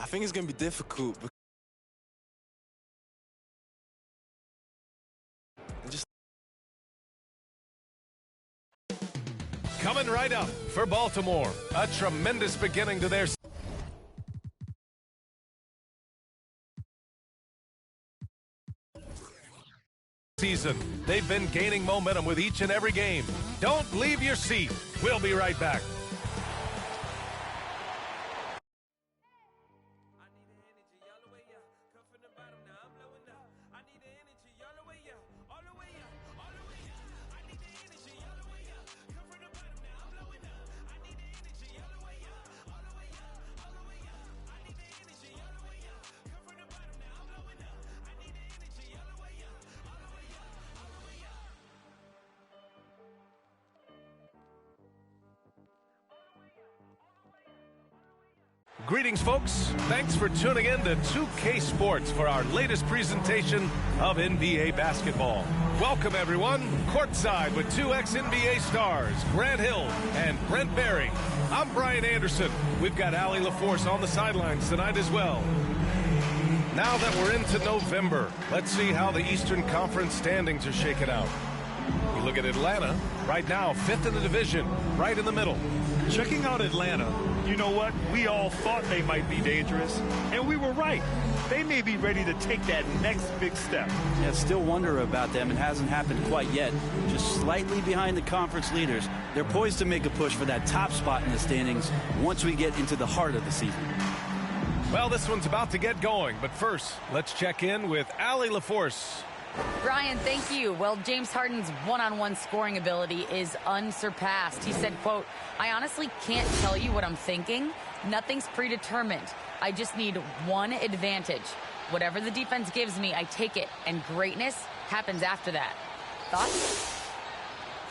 think it's going to be difficult. Coming right up for Baltimore, a tremendous beginning to their season. They've been gaining momentum with each and every game. Don't leave your seat. We'll be right back. Greetings, folks. Thanks for tuning in to 2K Sports for our latest presentation of NBA basketball. Welcome, everyone. Courtside with two ex-NBA stars, Grant Hill and Brent Barry. I'm Brian Anderson. We've got Allie LaForce on the sidelines tonight as well. Now that we're into November, let's see how the Eastern Conference standings are shaking out. You look at Atlanta, right now, 5th in the division, right in the middle. Checking out Atlanta, you know what? We all thought they might be dangerous, and we were right. They may be ready to take that next big step. Yeah, still wonder about them. It hasn't happened quite yet. Just slightly behind the conference leaders. They're poised to make a push for that top spot in the standings once we get into the heart of the season. Well, this one's about to get going, but first, let's check in with Allie LaForce. Brian, thank you. Well, James Harden's one-on-one scoring ability is unsurpassed. He said, quote, "I honestly can't tell you what I'm thinking. Nothing's predetermined. I just need one advantage. Whatever the defense gives me, I take it, and greatness happens after that." Thoughts?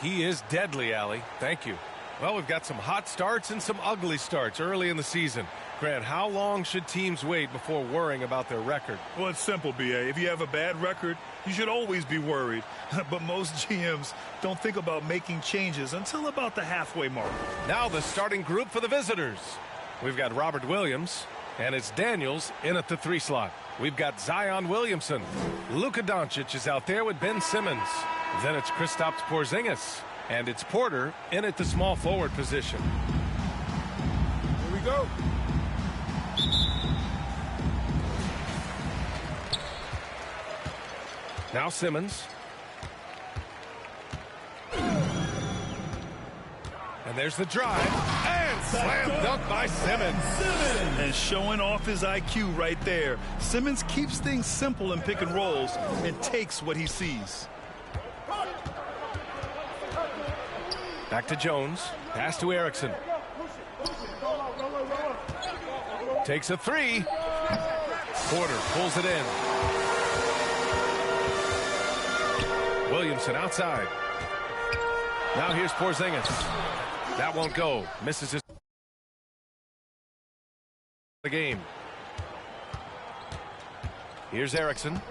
He is deadly, Allie. Thank you. Well, we've got some hot starts and some ugly starts early in the season. Grant, how long should teams wait before worrying about their record? Well, it's simple, B.A. If you have a bad record, you should always be worried. But most GMs don't think about making changes until about the halfway mark. Now the starting group for the visitors. We've got Robert Williams, and it's Daniels in at the 3 slot. We've got Zion Williamson. Luka Doncic is out there with Ben Simmons. Then it's Kristaps Porzingis, and it's Porter in at the small forward position. Here we go. Now Simmons. And there's the drive. And slam dunk by Simmons. And showing off his IQ right there. Simmons keeps things simple in pick and rolls and takes what he sees. Back to Jones. Pass to Erickson. Takes a 3. Porter pulls it in. Williamson outside. Now here's Porzingis. That won't go. Misses his the game. Here's Erickson.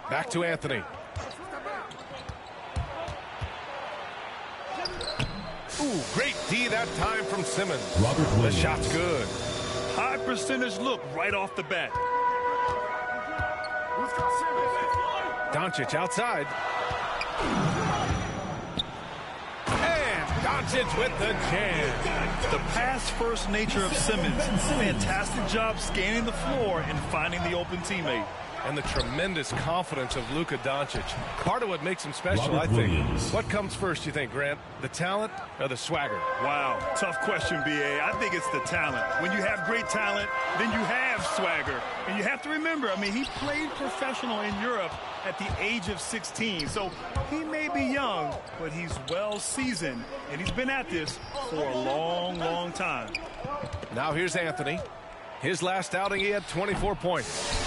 Back to Anthony. Ooh, great D that time from Simmons. The shot's good. High percentage look right off the bat. Doncic outside. And Doncic with the jam. The pass-first nature of Simmons. Fantastic job scanning the floor and finding the open teammate. And the tremendous confidence of Luka Doncic. Part of what makes him special, I think. What comes first, you think, Grant? The talent or the swagger? Wow, tough question, B.A. I think it's the talent. When you have great talent, then you have swagger. And you have to remember, I mean, he played professional in Europe at the age of 16. So he may be young, but he's well-seasoned. And he's been at this for a long, long time. Now here's Anthony. His last outing, he had 24 points.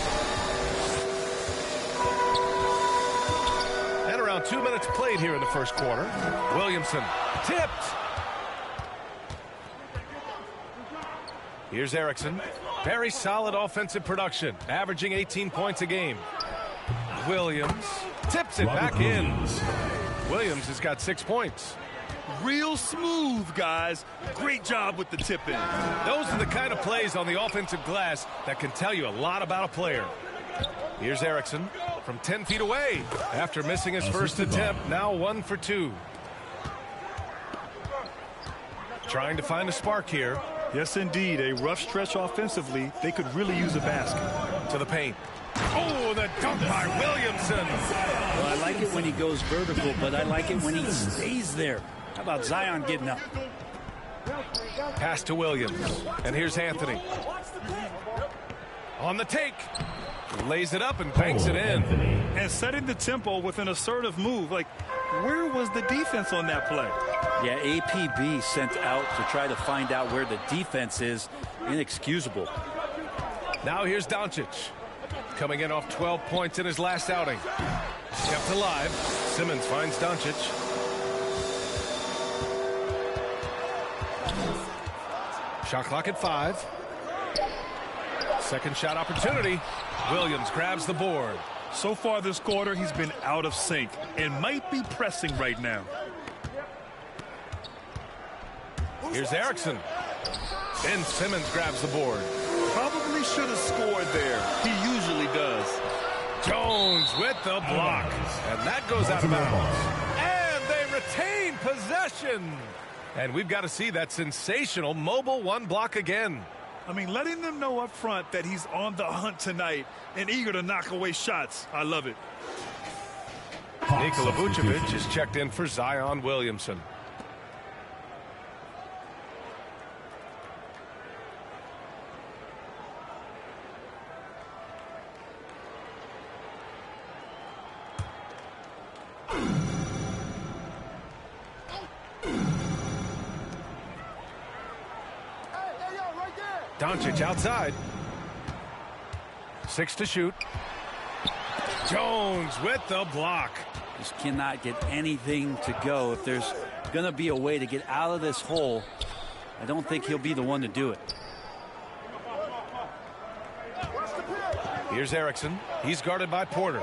And around 2 minutes played here in the first quarter. Williamson tipped. Here's Erickson. Very solid offensive production, averaging 18 points a game. Williams tips it back in. Williams has got 6 points. Real smooth, guys. Great job with the tip in. Those are the kind of plays on the offensive glass that can tell you a lot about a player. Here's Erickson from 10 feet away. After missing his first attempt, now 1 for 2. Trying to find a spark here. Yes, indeed. A rough stretch offensively. They could really use a basket. To the paint. Oh, the dunk by Williamson. Well, I like it when he goes vertical, but I like it when he stays there. How about Zion getting up? Pass to Williams. And here's Anthony. On the take. Lays it up and banks it in. And setting the tempo with an assertive move. Like, where was the defense on that play? Yeah, APB sent out to try to find out where the defense is. Inexcusable. Now here's Doncic. Coming in off 12 points in his last outing. Kept alive. Simmons finds Doncic. Shot clock at 5. Second shot opportunity. Williams grabs the board. So far this quarter, he's been out of sync and might be pressing right now. Here's Erickson. Ben Simmons grabs the board. Probably should have scored there. He usually does. Jones with the block. And that goes out of bounds. And they retain possession. And we've got to see that sensational mobile 1 block again. I mean, letting them know up front that he's on the hunt tonight and eager to knock away shots. I love it. Nikola Vucevic is checked in for Zion Williamson. Doncic outside. 6 to shoot. Jones with the block. Just cannot get anything to go. If there's going to be a way to get out of this hole, I don't think he'll be the one to do it. Here's Erickson. He's guarded by Porter.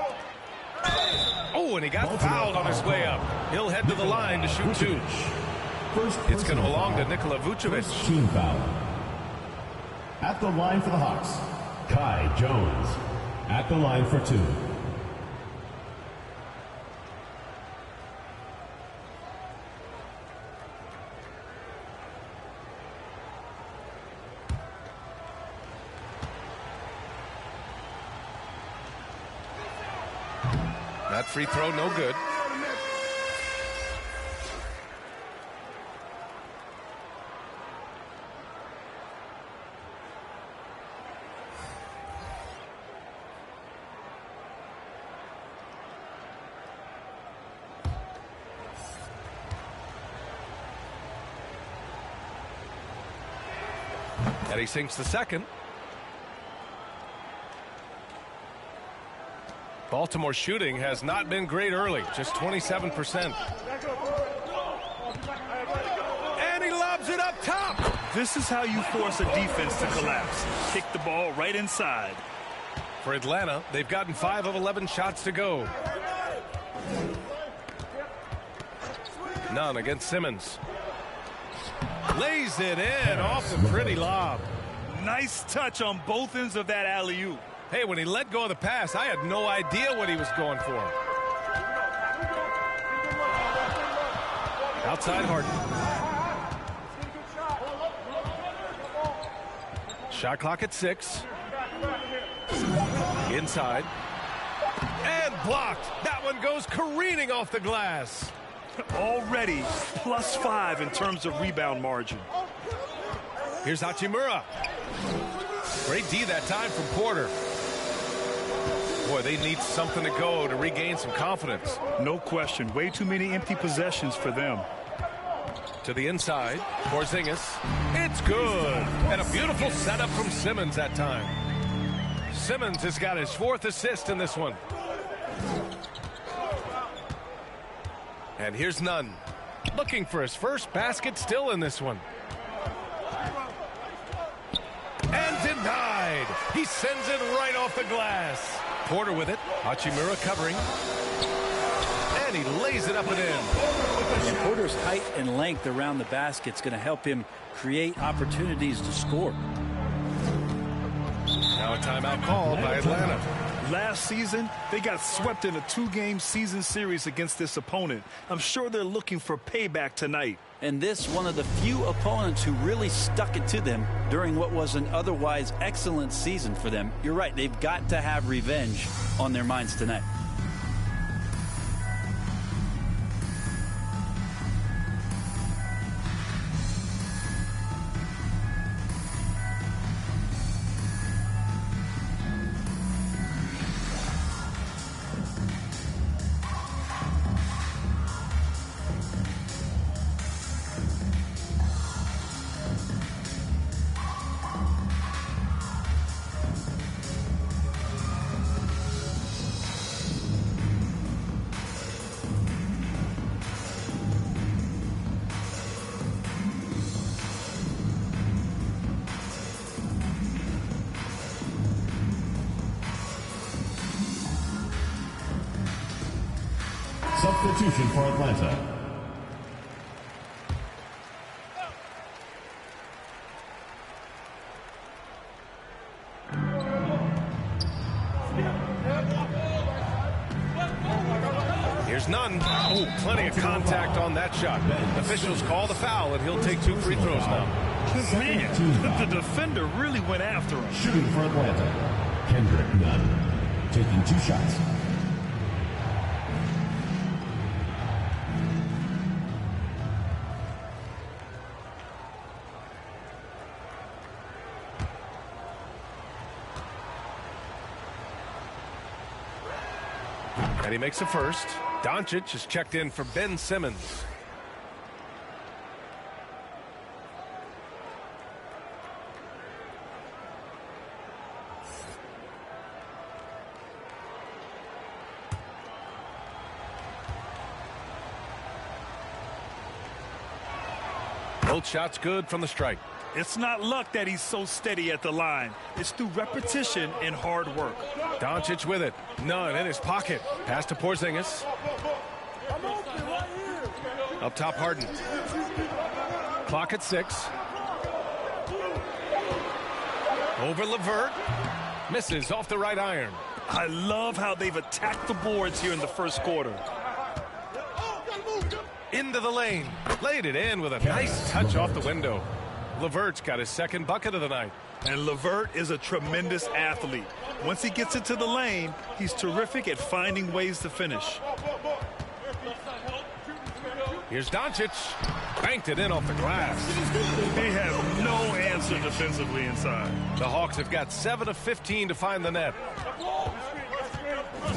Oh, and he got fouled on his way up. He'll head to the line to shoot 2. It's going to belong to Nikola Vucevic. Team foul. At the line for the Hawks, Kai Jones. At the line for 2. That free throw no good. And he sinks the second. Baltimore shooting has not been great early, just 27%. And he lobs it up top. This is how you force a defense to collapse. Kick the ball right inside. For Atlanta, they've gotten 5 of 11 shots to go. None against Simmons. Lays it in off the pretty lob. Nice touch on both ends of that alley-oop. Hey, when he let go of the pass, I had no idea what he was going for. Outside Harden. Shot clock at 6. Inside. And blocked. That one goes careening off the glass. Already +5 in terms of rebound margin. Here's Hachimura. Great D that time from Porter. Boy, they need something to go to regain some confidence. No question. Way too many empty possessions for them. To the inside. Porzingis. It's good. And a beautiful setup from Simmons that time. Simmons has got his 4th assist in this one. And here's Nunn. Looking for his first basket still in this one. And denied. He sends it right off the glass. Porter with it. Hachimura covering. And and he lays it up and in. And Porter's height and length around the basket is going to help him create opportunities to score. Now a timeout called by Atlanta. Last season, they got swept in a 2-game season series against this opponent. I'm sure they're looking for payback tonight. And this one of the few opponents who really stuck it to them during what was an otherwise excellent season for them. You're right, they've got to have revenge on their minds tonight. Substitution for Atlanta. Here's none. Oh, plenty of contact on that shot. Officials call the foul, and he'll take 2 free throws now. Man, the defender really went after him. Shooting for Atlanta. Kendrick Nunn taking 2 shots. And he makes a first. Doncic is checked in for Ben Simmons. Both shots good from the strike. It's not luck that he's so steady at the line. It's through repetition and hard work. Doncic with it. None in his pocket. Pass to Porzingis. Up top, Harden. Clock at 6. Over LeVert. Misses off the right iron. I love how they've attacked the boards here in the first quarter. Into the lane. Laid it in with a nice touch off the window. LeVert's got his second bucket of the night. And LeVert is a tremendous athlete. Once he gets into the lane, he's terrific at finding ways to finish. Here's Doncic. Banked it in off the glass. They have no answer defensively inside. The Hawks have got 7 of 15 to find the net.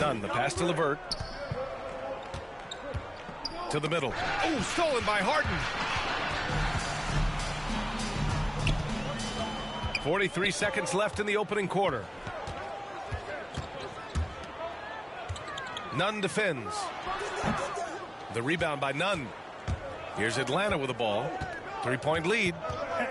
None. The pass to LeVert. To the middle. Oh, stolen by Harden. 43 seconds left in the opening quarter. Nunn defends. The rebound by Nunn. Here's Atlanta with the ball. 3-point lead.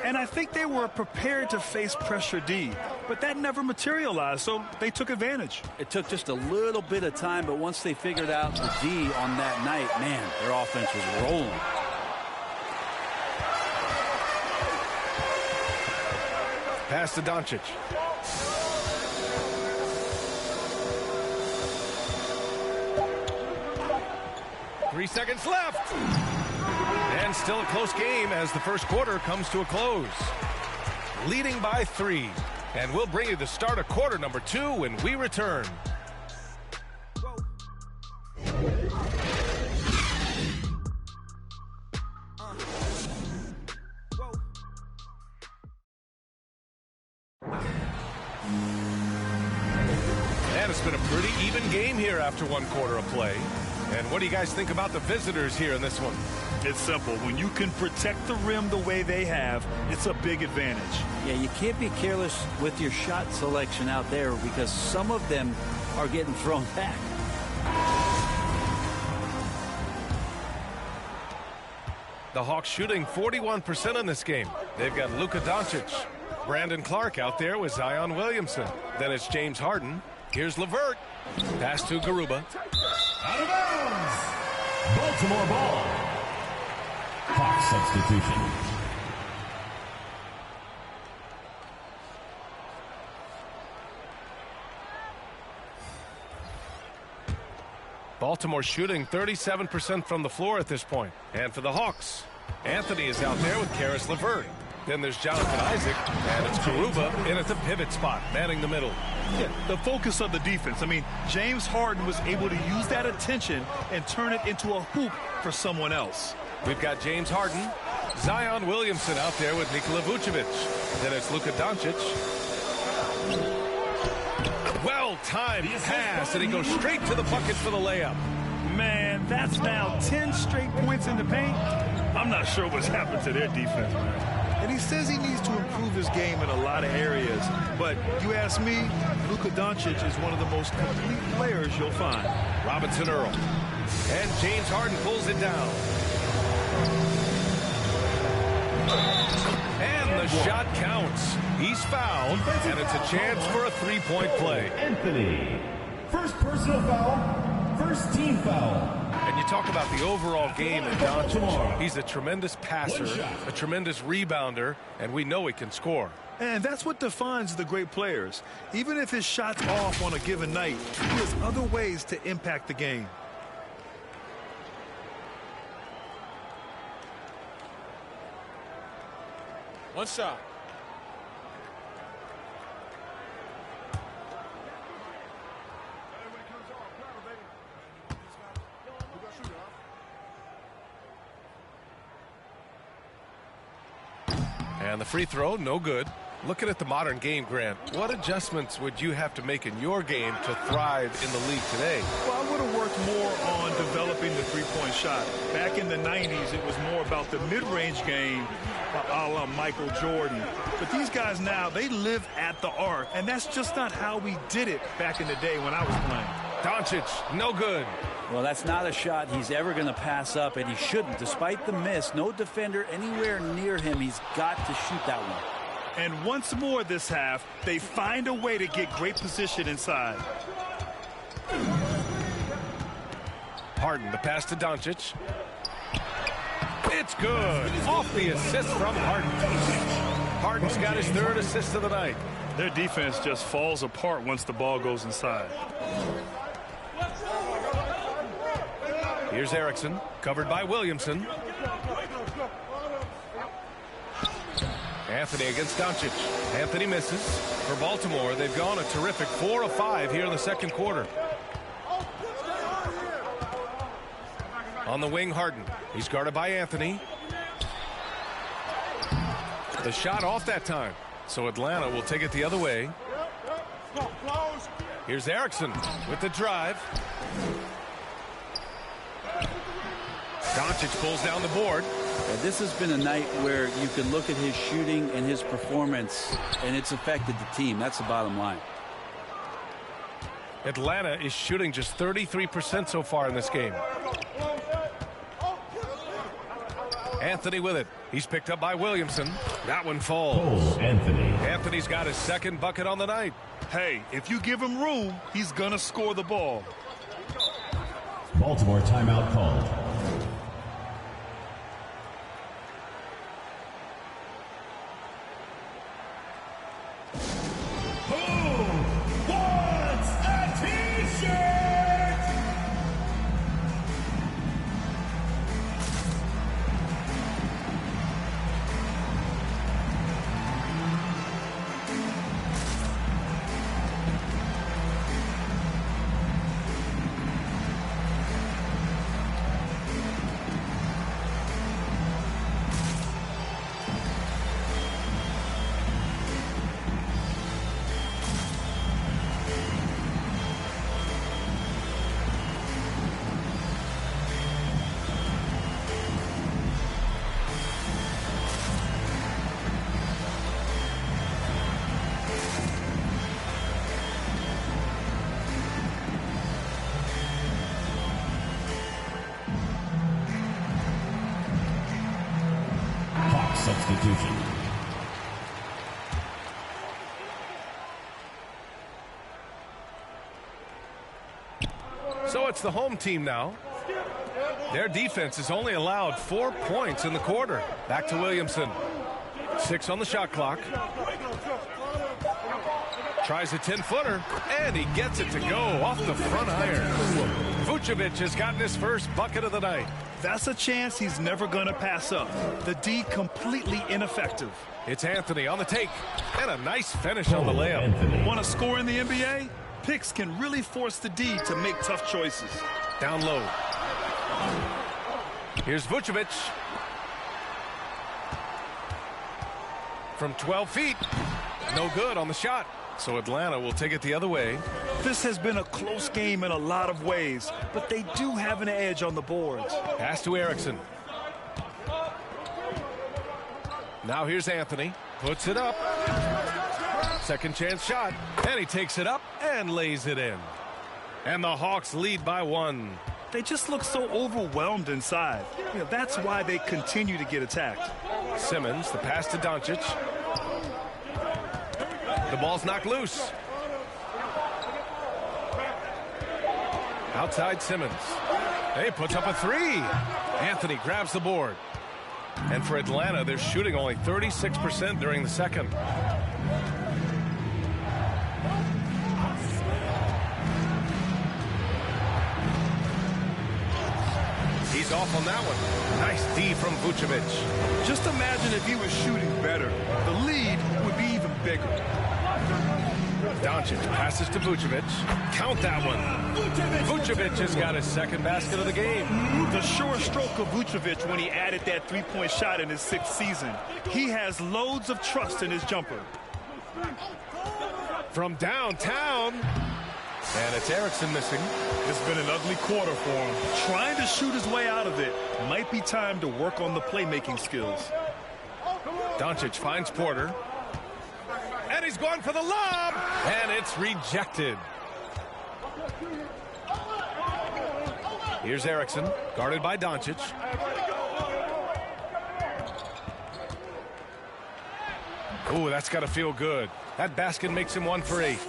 And I think they were prepared to face pressure D, but that never materialized, so they took advantage. It took just a little bit of time, but once they figured out the D on that night, man, their offense was rolling. Pass to Doncic. Three seconds left. And still a close game as the first quarter comes to a close. Leading by 3. And we'll bring you the start of quarter number 2 when we return. And it's been a pretty even game here after 1 quarter of play. And what do you guys think about the visitors here in this one? It's simple. When you can protect the rim the way they have, it's a big advantage. Yeah, you can't be careless with your shot selection out there because some of them are getting thrown back. The Hawks shooting 41% in this game. They've got Luka Doncic. Brandon Clark out there with Zion Williamson. Then it's James Harden. Here's LeVert. Pass to Garuba. Out of bounds. Baltimore ball. Hawks substitution. Baltimore shooting 37% from the floor at this point. And for the Hawks, Anthony is out there with Karis LeVert. Then there's Jonathan Isaac, and it's Karuba in at the pivot spot, manning the middle. Yeah, the focus of the defense. I mean, James Harden was able to use that attention and turn it into a hoop for someone else. We've got James Harden, Zion Williamson out there with Nikola Vucevic. Then it's Luka Doncic. Well-timed pass, and he goes straight to the bucket for the layup. Man, that's now 10 straight points in the paint. I'm not sure what's happened to their defense, man. And he says he needs to improve his game in a lot of areas. But you ask me, Luka Doncic is one of the most complete players you'll find. Robinson Earl. And James Harden pulls it down. And the shot counts. He's fouled, and it's a chance for a three-point play. Anthony. First personal foul, first team foul. And you talk about the overall game in Doncic. He's a tremendous passer, a tremendous rebounder, and we know he can score. And that's what defines the great players. Even if his shot's off on a given night, he has other ways to impact the game. One shot. And the free throw, no good. Looking at the modern game, Grant, what adjustments would you have to make in your game to thrive in the league today? Well, I would have worked more on developing the three-point shot. Back in the 90s, it was more about the mid-range game, a la Michael Jordan. But these guys now, they live at the arc, and that's just not how we did it back in the day when I was playing. Doncic, no good. Well, that's not a shot he's ever going to pass up, and he shouldn't. Despite the miss, no defender anywhere near him. He's got to shoot that one. And once more this half, they find a way to get great position inside. Harden, the pass to Doncic. It's good. Off the assist from Harden. Harden's got his third assist of the night. Their defense just falls apart once the ball goes inside. Here's Erickson, covered by Williamson. Anthony against Doncic. Anthony misses. For Baltimore, they've gone a terrific 4 of 5 here in the second quarter. On the wing, Harden. He's guarded by Anthony. The shot off that time. So Atlanta will take it the other way. Here's Erickson with the drive. Doncic pulls down the board. And this has been a night where you can look at his shooting and his performance, and it's affected the team. That's the bottom line. Atlanta is shooting just 33% so far in this game. Anthony with it. He's picked up by Williamson. That one falls. Anthony. Anthony's got his second bucket on the night. Hey, if you give him room, he's going to score the ball. Baltimore timeout called. Substitution. So it's the home team now. Their defense has only allowed 4 points in the quarter. Back to Williamson. 6 on the shot clock. Tries a 10-footer, and he gets it to go off the front iron. Vucevic has gotten his first bucket of the night. That's a chance he's never going to pass up. The D completely ineffective. It's Anthony on the take, and a nice finish on the layup. Want to score in the NBA? Picks can really force the D to make tough choices. Down low. Here's Vucevic. From 12 feet. No good on the shot. So Atlanta will take it the other way. This has been a close game in a lot of ways, but they do have an edge on the boards. Pass to Erickson. Now here's Anthony. Puts it up. Second chance shot. And he takes it up and lays it in. And the Hawks lead by 1. They just look so overwhelmed inside. That's why they continue to get attacked. Simmons, the pass to Doncic. The ball's knocked loose. Outside Simmons. He puts up a 3. Anthony grabs the board. And for Atlanta, they're shooting only 36% during the second. He's off on that one. Nice D from Vucevic. Just imagine if he was shooting better. The lead would be even bigger. Doncic passes to Vucevic. Count that one. Vucevic has got his second basket of the game. The sure stroke of Vucevic when he added that three-point shot in his 6th season. He has loads of trust in his jumper. From downtown. And it's Erickson missing. It's been an ugly quarter for him. Trying to shoot his way out of it. Might be time to work on the playmaking skills. Doncic finds Porter. And he's going for the lob. And it's rejected. Here's Erickson, guarded by Doncic. Ooh, that's got to feel good. That basket makes him 1 for 8.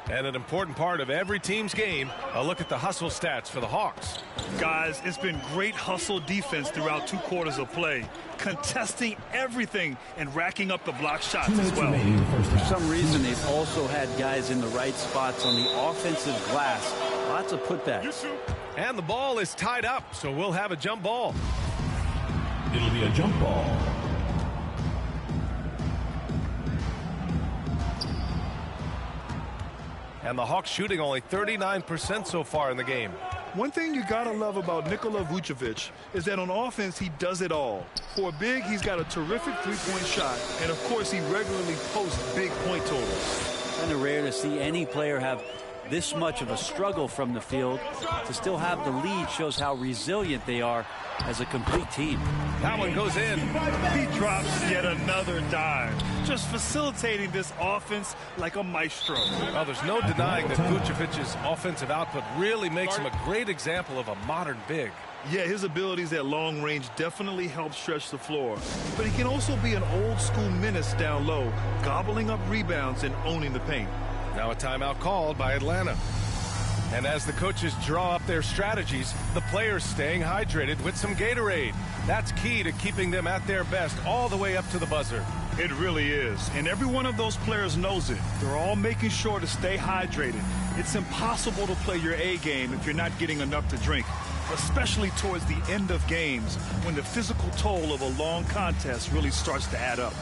And an important part of every team's game, a look at the hustle stats for the Hawks. Guys, it's been great hustle defense throughout 2 quarters of play. Contesting everything and racking up the block shots as well. For some reason, they've also had guys in the right spots on the offensive glass. Lots of putbacks. And the ball is tied up, so we'll have a jump ball. It'll be a jump ball. And the Hawks shooting only 39% so far in the game. One thing you gotta love about Nikola Vucevic is that on offense he does it all. For a big, he's got a terrific three-point shot, and of course he regularly posts big point totals. Kind of rare to see any player have this much of a struggle from the field. To still have the lead shows how resilient they are as a complete team. That one goes in. He drops yet another dime, just facilitating this offense like a maestro. Well, there's no denying that Vucevic's offensive output really makes him a great example of a modern big. Yeah, his abilities at long range definitely help stretch the floor. But he can also be an old-school menace down low, gobbling up rebounds and owning the paint. Now a timeout called by Atlanta. And as the coaches draw up their strategies, the players staying hydrated with some Gatorade. That's key to keeping them at their best all the way up to the buzzer. It really is. And every one of those players knows it. They're all making sure to stay hydrated. It's impossible to play your A game if you're not getting enough to drink, especially towards the end of games when the physical toll of a long contest really starts to add up.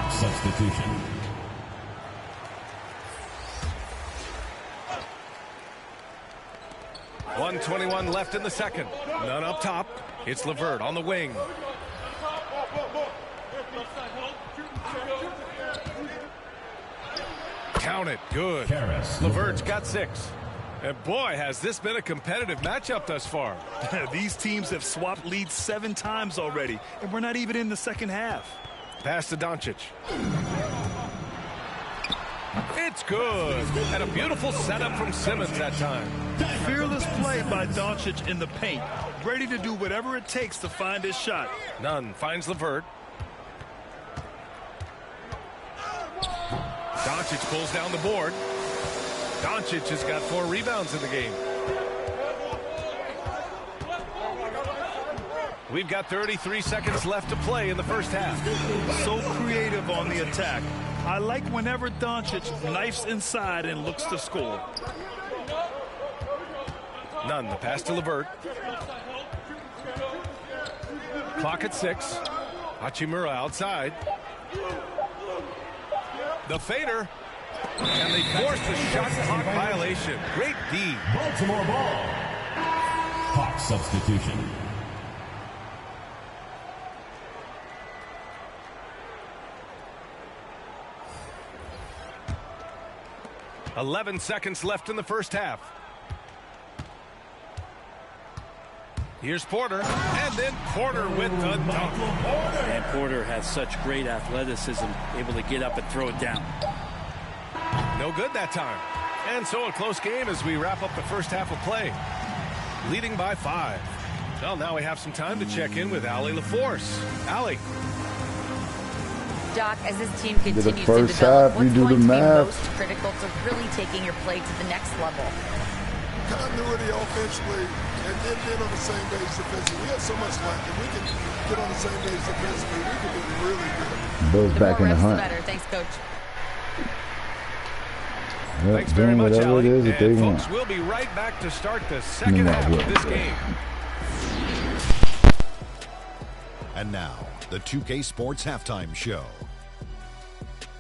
Substitution. .121 left in the second. None up top. It's LeVert on the wing. Count it. Good. LeVert's got 6. And boy, has this been a competitive matchup thus far. These teams have swapped leads 7 times already, and we're not even in the second half. Pass to Doncic. It's good. And a beautiful setup from Simmons that time. Fearless play by Doncic in the paint. Ready to do whatever it takes to find his shot. Nunn finds LeVert. Doncic pulls down the board. Doncic has got 4 rebounds in the game. We've got 33 seconds left to play in the first half. So creative on the attack. I like whenever Doncic knifes inside and looks to score. Nunn, the pass to LeVert. Clock at 6. Hachimura outside. The fader. And they force the shot clock violation. Great D. Baltimore ball. Hawks substitution. .11 seconds left in the first half. Here's Porter, and then Porter with the dunk. And Porter has such great athleticism, able to get up and throw it down. No good that time. And so a close game as we wrap up the first half of play. Leading by 5. Well, now we have some time to check in with Allie LaForce. Allie. Doc, as this team continues to first develop, half, you what's do going the to be math. most critical to really taking your play to the next level? Continuity offensively and then being on the same page defensively. We have so much length, and we can get on the same page defensively. We can be really good. Both The back more in the reps, the hunt. better. Thanks, Coach. Yep, Thanks very doing much, whatever Allie. it is that they And want. folks, we'll be right back to start the second half of this game. And now, the 2K Sports Halftime Show.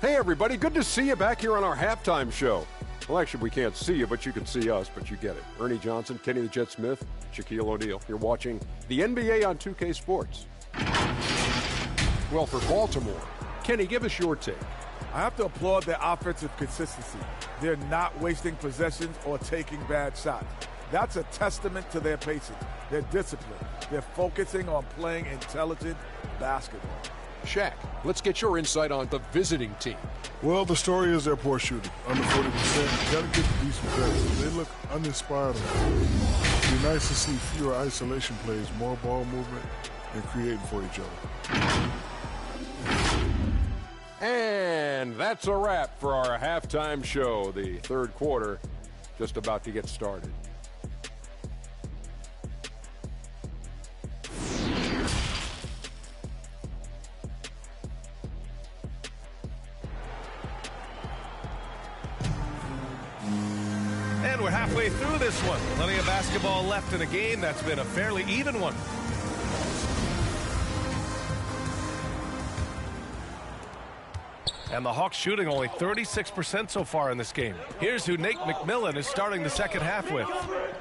Hey everybody, good to see you back here on our halftime show. Well, actually, we can't see you, but you can see us, but you get it. Ernie Johnson, Kenny the Jet Smith, Shaquille O'Neal. You're watching the NBA on 2K Sports. Well, for Baltimore, Kenny, give us your take. I have to applaud their offensive consistency. They're not wasting possessions or taking bad shots. That's a testament to their patience, their discipline. They're focusing on playing intelligent basketball. Shaq, let's get your insight on the visiting team. Well, the story is their poor shooting. Under 40%. Got to get the decent plays. They look uninspired. It'd be nice to see fewer isolation plays, more ball movement, and creating for each other. And that's a wrap for our halftime show. The third quarter just about to get started. And we're halfway through this one. Plenty of basketball left in a game that's been a fairly even one. And the Hawks shooting only 36% so far in this game. Here's who Nate McMillan is starting the second half with.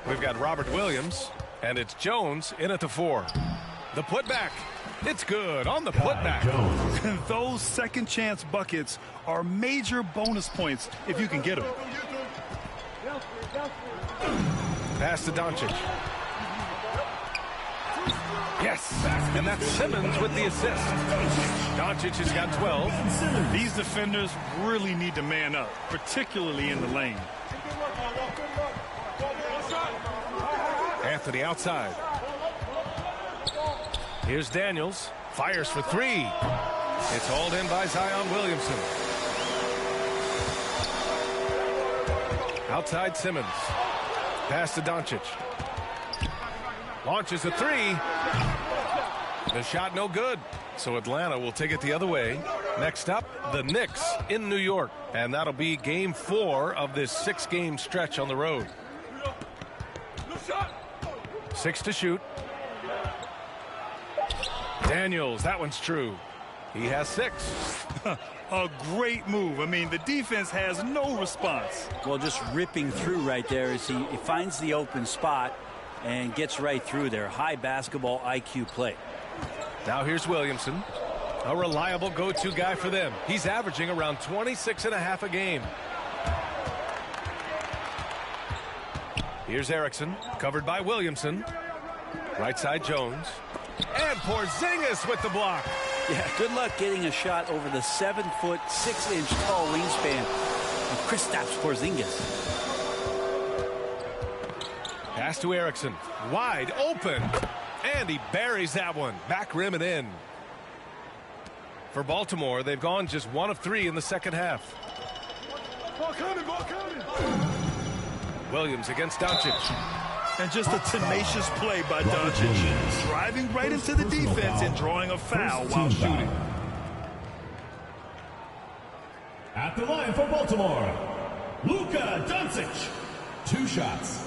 We've got Robert Williams, and it's Jones in at the 4. The putback. It's good on the putback. Those second chance buckets are major bonus points if you can get them. Pass to Doncic. Yes, and that's Simmons with the assist. Doncic has got 12. These defenders really need to man up, particularly in the lane. Anthony outside. Here's Daniels. Fires for 3. It's hauled in by Zion Williamson. Outside Simmons. Pass to Doncic. Launches a 3. The shot no good. So Atlanta will take it the other way. Next up, the Knicks in New York. And that'll be game 4 of this 6-game stretch on the road. 6 to shoot. Daniels, that one's true. He has 6. A great move. I mean, the defense has no response. Well, just ripping through right there as he finds the open spot and gets right through there. High basketball IQ play. Now here's Williamson, a reliable go-to guy for them. He's averaging around 26.5 a game. Here's Erickson, covered by Williamson. Right side Jones. And Porzingis with the block. Yeah, good luck getting a shot over the 7-foot, 6-inch tall wingspan of Kristaps Porzingis. Pass to Erickson. Wide open. And he buries that one. Back rim and in. For Baltimore, they've gone just 1 of 3 in the second half. Ball coming. Williams against Doncic. And just a tenacious play by Doncic. Driving right into the defense and drawing a foul while shooting. At the line for Baltimore, Luka Doncic. 2 shots.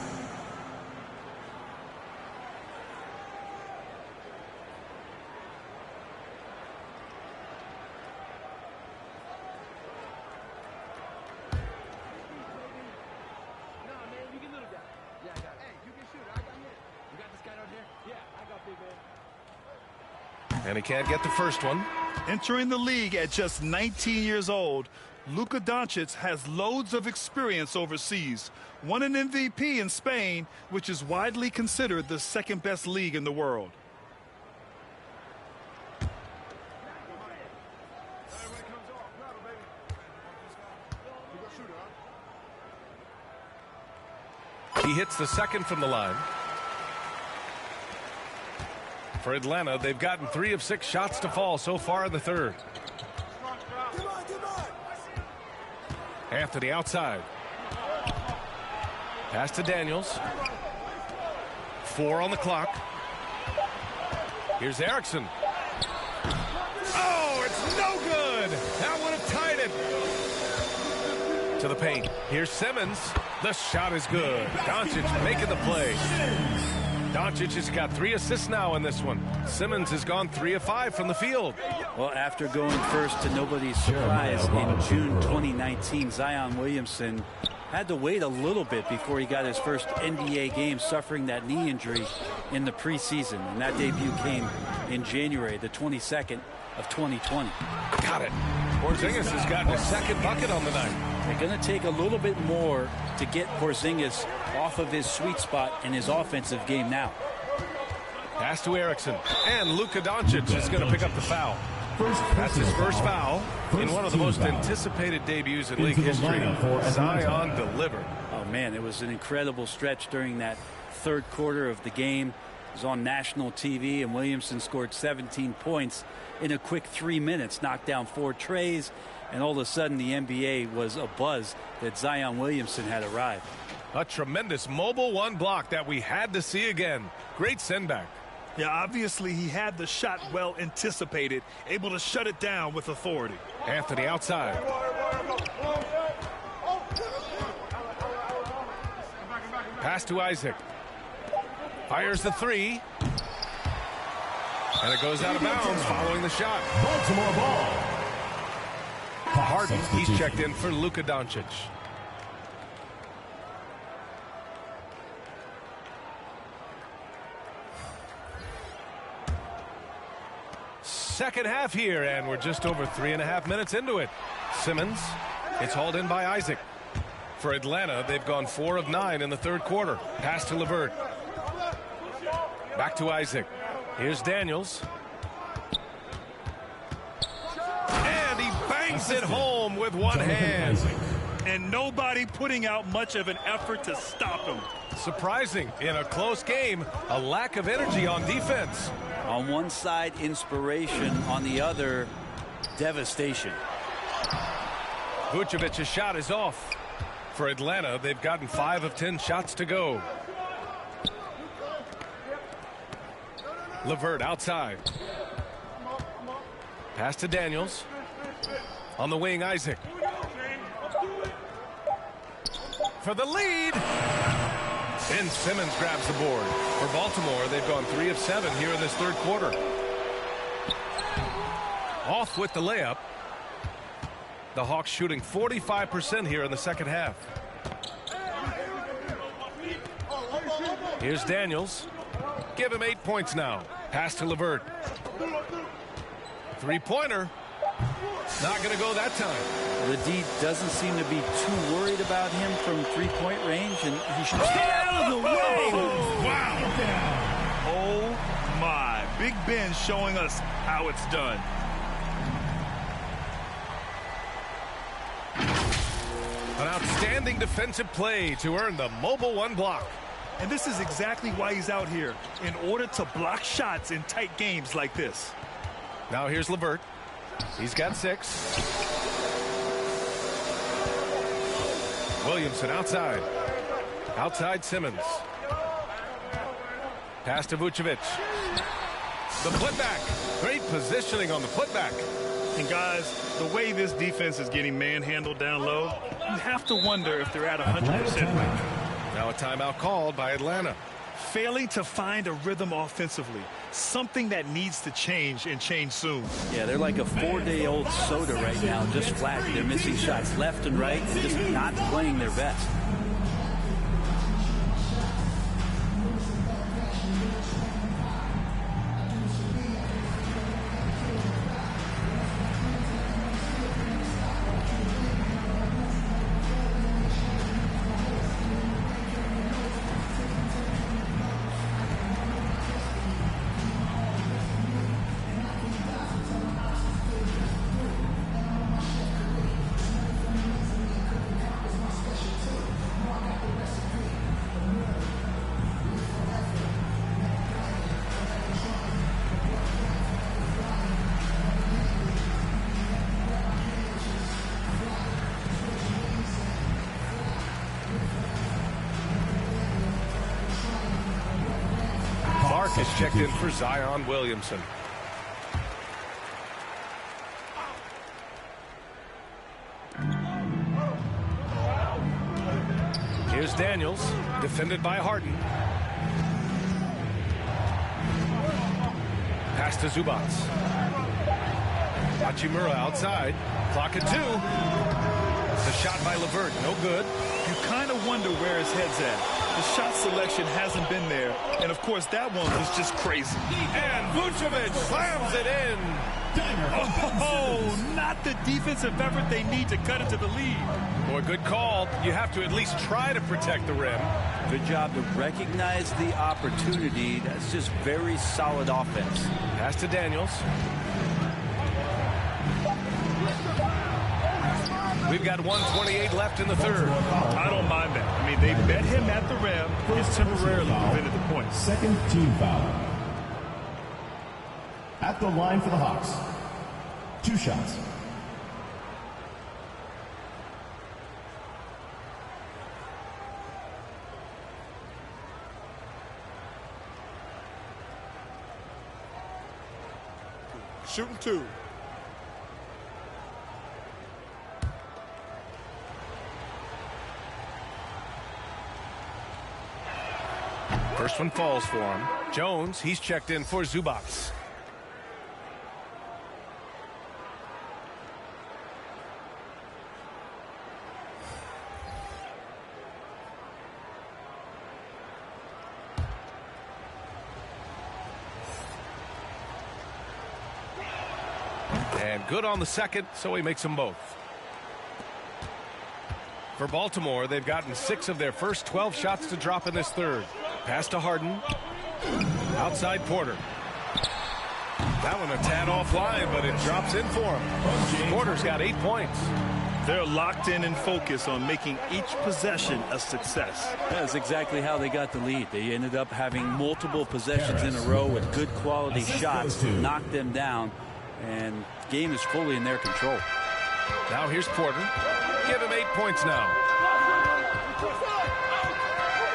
And he can't get the first one. Entering the league at just 19 years old, Luka Doncic has loads of experience overseas. Won an MVP in Spain, which is widely considered the second best league in the world. He hits the second from the line. For Atlanta, they've gotten 3 of 6 shots to fall so far in the third. Anthony outside. Pass to Daniels. 4 on the clock. Here's Erickson. Oh, it's no good. That would have tied it. To the paint. Here's Simmons. The shot is good. Doncic making the play. Doncic has got 3 assists now in this one. Simmons has gone 3 of 5 from the field. Well, after going first to nobody's surprise in June 2019, Zion Williamson had to wait a little bit before he got his first NBA game, suffering that knee injury in the preseason. And that debut came in January, the 22nd of 2020. Got it. Porzingis has gotten his second bucket on the night. They're going to take a little bit more to get Porzingis off of his sweet spot in his offensive game now. Pass to Erickson. And Luka Doncic is going to pick up the foul. That's his first foul in one of the most anticipated debuts in league history. Zion delivered. Oh, man, it was an incredible stretch during that third quarter of the game. It was on national TV, and Williamson scored 17 points in a quick 3 minutes, knocked down 4 trays, and all of a sudden the NBA was abuzz that Zion Williamson had arrived. A tremendous mobile 1 block that we had to see again. Great send back. Yeah, obviously he had the shot well anticipated, able to shut it down with authority. Anthony outside. Pass to Isaac. Fires the 3. And it goes out of bounds following the shot. Baltimore ball. Harden, he's checked in for Luka Doncic. Second half here, and we're just over 3.5 minutes into it. Simmons, it's hauled in by Isaac. For Atlanta, they've gone 4 of 9 in the third quarter. Pass to LeVert. Back to Isaac. Here's Daniels. And he bangs it home with one hand. And nobody putting out much of an effort to stop him. Surprising in a close game, a lack of energy on defense. On one side, inspiration. On the other, devastation. Vucevic's shot is off. For Atlanta, they've gotten 5 of 10 shots to go. LeVert outside. Pass to Daniels. On the wing, Isaac. For the lead. And Simmons grabs the board. For Baltimore, they've gone 3 of 7 here in this third quarter. Off with the layup. The Hawks shooting 45% here in the second half. Here's Daniels. Give him 8 points now. Pass to LeVert. 3-pointer. Not going to go that time. The D doesn't seem to be too worried about him from 3-point range, and he should stay out of the way. Wow. Oh, my. Big Ben showing us how it's done. An outstanding defensive play to earn the mobile 1 block. And this is exactly why he's out here, in order to block shots in tight games like this. Now here's LeVert. He's got 6. Williamson outside. Outside Simmons. Pass to Vucevic. The putback. Great positioning on the putback. And guys, the way this defense is getting manhandled down low, you have to wonder if they're at 100% right. Now a timeout called by Atlanta. Failing to find a rhythm offensively. Something that needs to change, and change soon. Yeah, they're like a 4-day-old soda right now, just flat. They're missing shots left and right and just not playing their best. Is checked in for Zion Williamson. Here's Daniels, defended by Harden. Pass to Zubac. Hachimura outside. Clock at 2. The shot by LeVert, no good. You kind of wonder where his head's at. The shot selection hasn't been there. And, of course, that one was just crazy. And Vucevic slams it in. Oh, not the defensive effort they need to cut into the lead. Boy, good call. You have to at least try to protect the rim. Good job to recognize the opportunity. That's just very solid offense. Pass to Daniels. We've got 1:28 left in the third. I don't mind that. I mean, they met him at the rim. He's temporarily prevented the points. Second team foul. At the line for the Hawks. 2 shots. Shooting 2. First one falls for him. Jones, he's checked in for Zubac. And good on the second, so he makes them both. For Baltimore, they've gotten 6 of their first 12 shots to drop in this third. Pass to Harden. Outside Porter. That one a tad offline, but it drops in for him. Porter's got 8 points. They're locked in and focused on making each possession a success. That's exactly how they got the lead. They ended up having multiple possessions in a row with good quality shots to knock them down, and the game is fully in their control. Now here's Porter. Give him 8 points now.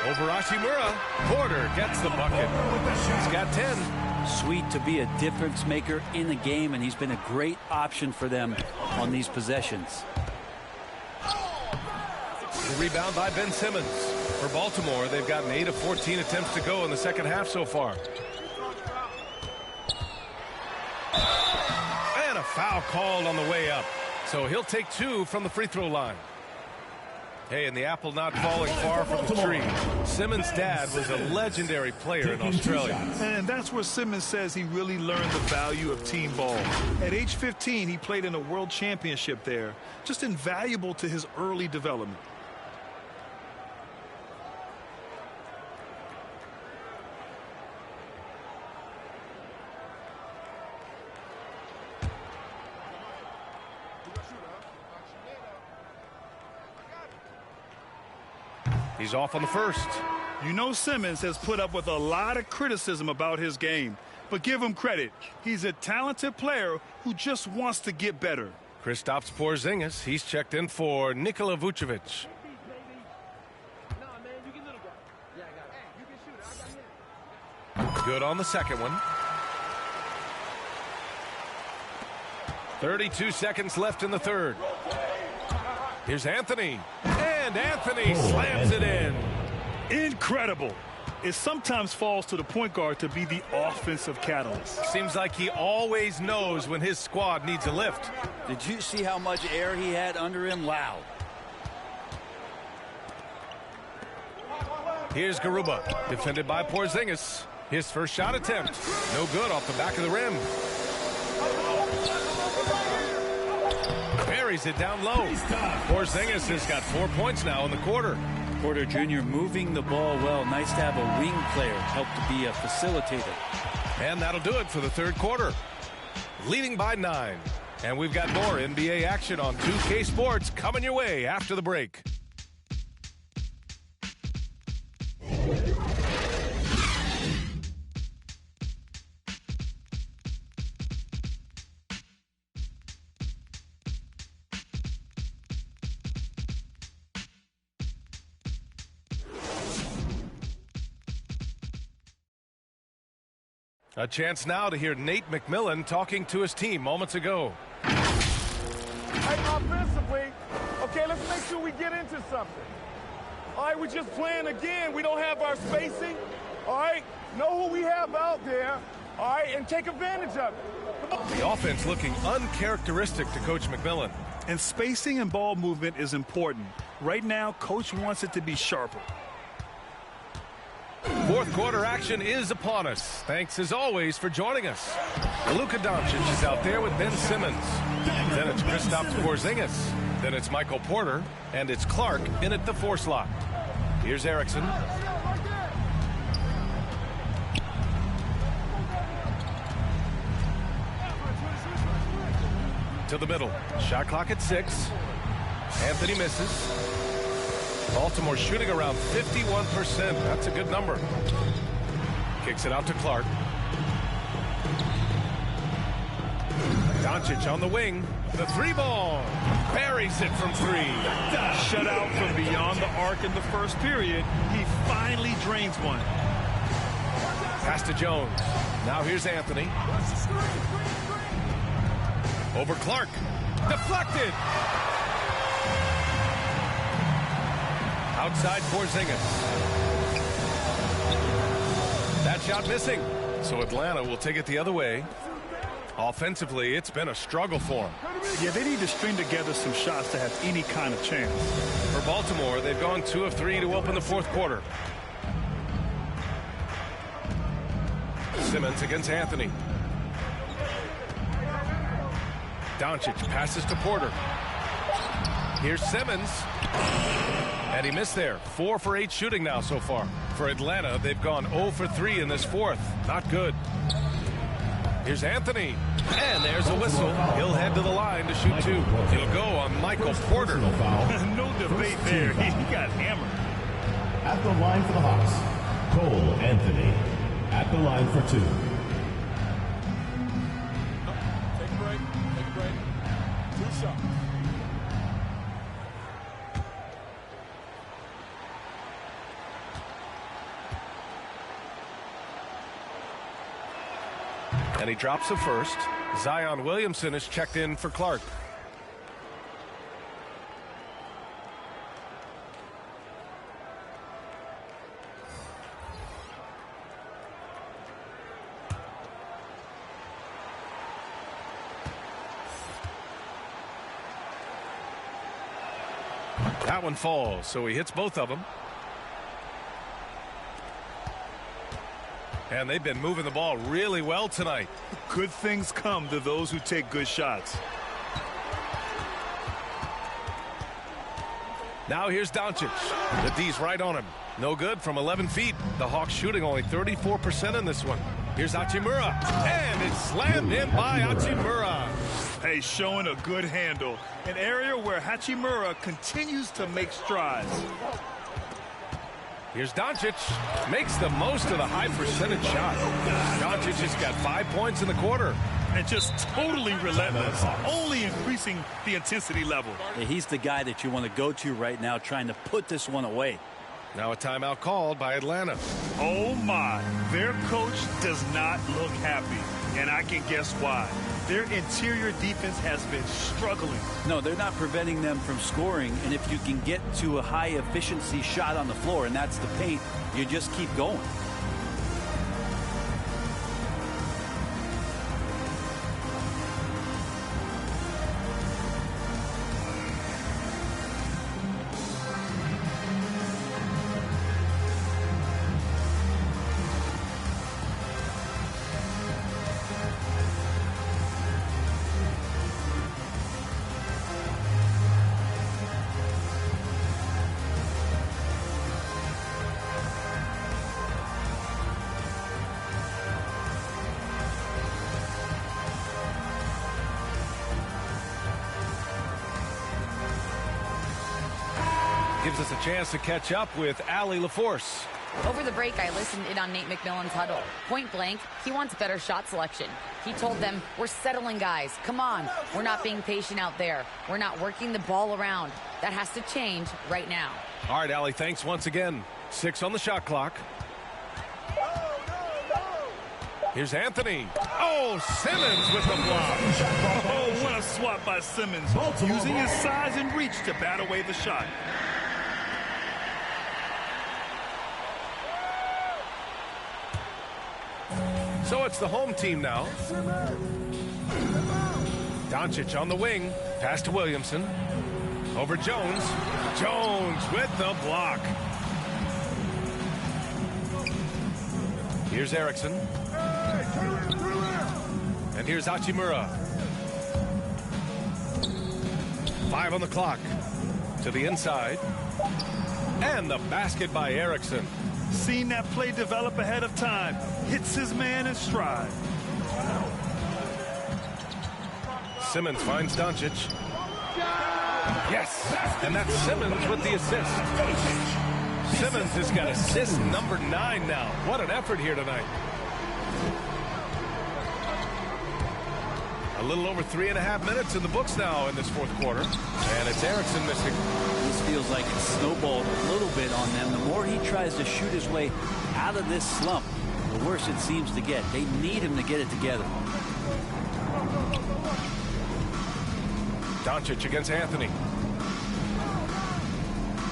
Over Hachimura. Porter gets the bucket. He's got 10. Sweet to be a difference maker in the game, and he's been a great option for them on these possessions. The rebound by Ben Simmons. For Baltimore, they've gotten 8 of 14 attempts to go in the second half so far. And a foul called on the way up. So he'll take 2 from the free throw line. Hey, and the apple not falling far from the tree. Simmons' dad was a legendary player in Australia. And that's where Simmons says he really learned the value of team ball. At age 15, he played in a world championship there. Just invaluable to his early development. He's off on the first. You know Simmons has put up with a lot of criticism about his game, but give him credit. He's a talented player who just wants to get better. Kristaps Porzingis, he's checked in for Nikola Vucevic. Good on the second one. 32 seconds left in the third. Here's Anthony. And Anthony slams it in. Incredible. It sometimes falls to the point guard to be the offensive catalyst. Seems like he always knows when his squad needs a lift. Did you see how much air he had under him? Wow. Here's Garuba, defended by Porzingis. His first shot attempt. No good off the back of the rim. Buries it down low. Porzingis has got 4 points now in the quarter. Porter Jr. moving the ball well. Nice to have a wing player help to be a facilitator. And that'll do it for the third quarter. Leading by 9. And we've got more NBA action on 2K Sports coming your way after the break. A chance now to hear Nate McMillan talking to his team moments ago. Hey, offensively, okay, let's make sure we get into something. All right, we're just playing again. We don't have our spacing. All right, know who we have out there. All right, and take advantage of it. The offense looking uncharacteristic to Coach McMillan. And spacing and ball movement is important. Right now, Coach wants it to be sharper. Fourth quarter action is upon us. Thanks as always for joining us. Luka Doncic is out there with Ben Simmons. Then it's Kristaps Porzingis. Then it's Michael Porter. And it's Clark in at the 4 slot. Here's Erickson. To the middle. Shot clock at 6. Anthony misses. Baltimore shooting around 51%. That's a good number. Kicks it out to Clark. Doncic on the wing. The 3-ball. Buries it from 3. Shut out from beyond the arc in the first period. He finally drains one. Pass to Jones. Now here's Anthony. Over Clark. Deflected. Outside Porzingis. That shot missing. So Atlanta will take it the other way. Offensively, it's been a struggle for them. Yeah, they need to string together some shots to have any kind of chance. For Baltimore, they've gone 2 of 3 to open the fourth quarter. Simmons against Anthony. Doncic passes to Porter. Here's Simmons. And he missed there. 4 for 8 shooting now so far. For Atlanta, they've gone 0 for 3 in this fourth. Not good. Here's Anthony. And there's a whistle. He'll head to the line to shoot 2. He'll go on Michael Porter. No debate there. He got hammered. At the line for the Hawks, Cole Anthony. At the line for 2. Take a break. Take a break. 2 shots. And he drops the first. Zion Williamson is checked in for Clark. That one falls, so he hits both of them. And they've been moving the ball really well tonight. Good things come to those who take good shots. Now here's Doncic. The D's right on him. No good from 11 feet. The Hawks shooting only 34% in this one. Here's Hachimura. And it's slammed in by Hachimura. Hey, showing a good handle. An area where Hachimura continues to make strides. Here's Doncic. Makes the most of the high percentage shot. Doncic has got 5 points in the quarter. And just totally relentless, only increasing the intensity level. Yeah, he's the guy that you want to go to right now, trying to put this one away. Now a timeout called by Atlanta. Oh my, their coach does not look happy, and I can guess why. Their interior defense has been struggling. No, they're not preventing them from scoring, and if you can get to a high efficiency shot on the floor, and that's the paint, you just keep going. Gives us a chance to catch up with Allie LaForce. Over the break, I listened in on Nate McMillan's huddle. Point blank, he wants better shot selection. He told them, we're settling, guys. Come on. We're not being patient out there. We're not working the ball around. That has to change right now. All right, Allie, thanks once again. 6 on the shot clock. Here's Anthony. Oh, Simmons with the block. Oh, what a swat by Simmons. Using his size and reach to bat away the shot. So it's the home team now. Doncic on the wing. Pass to Williamson. Over Jones. Jones with the block. Here's Erickson. And here's Hachimura. 5 on the clock. To the inside. And the basket by Erickson. Seen that play develop ahead of time. Hits his man in stride. Simmons finds Doncic. Yes, and that's Simmons with the assist. Simmons has got assist number 9 now. What an effort here tonight. A little over 3.5 minutes in the books now in this fourth quarter. And it's Erickson missing. This feels like it snowballed a little bit on them. The more he tries to shoot his way out of this slump, the worse it seems to get. They need him to get it together. Doncic against Anthony.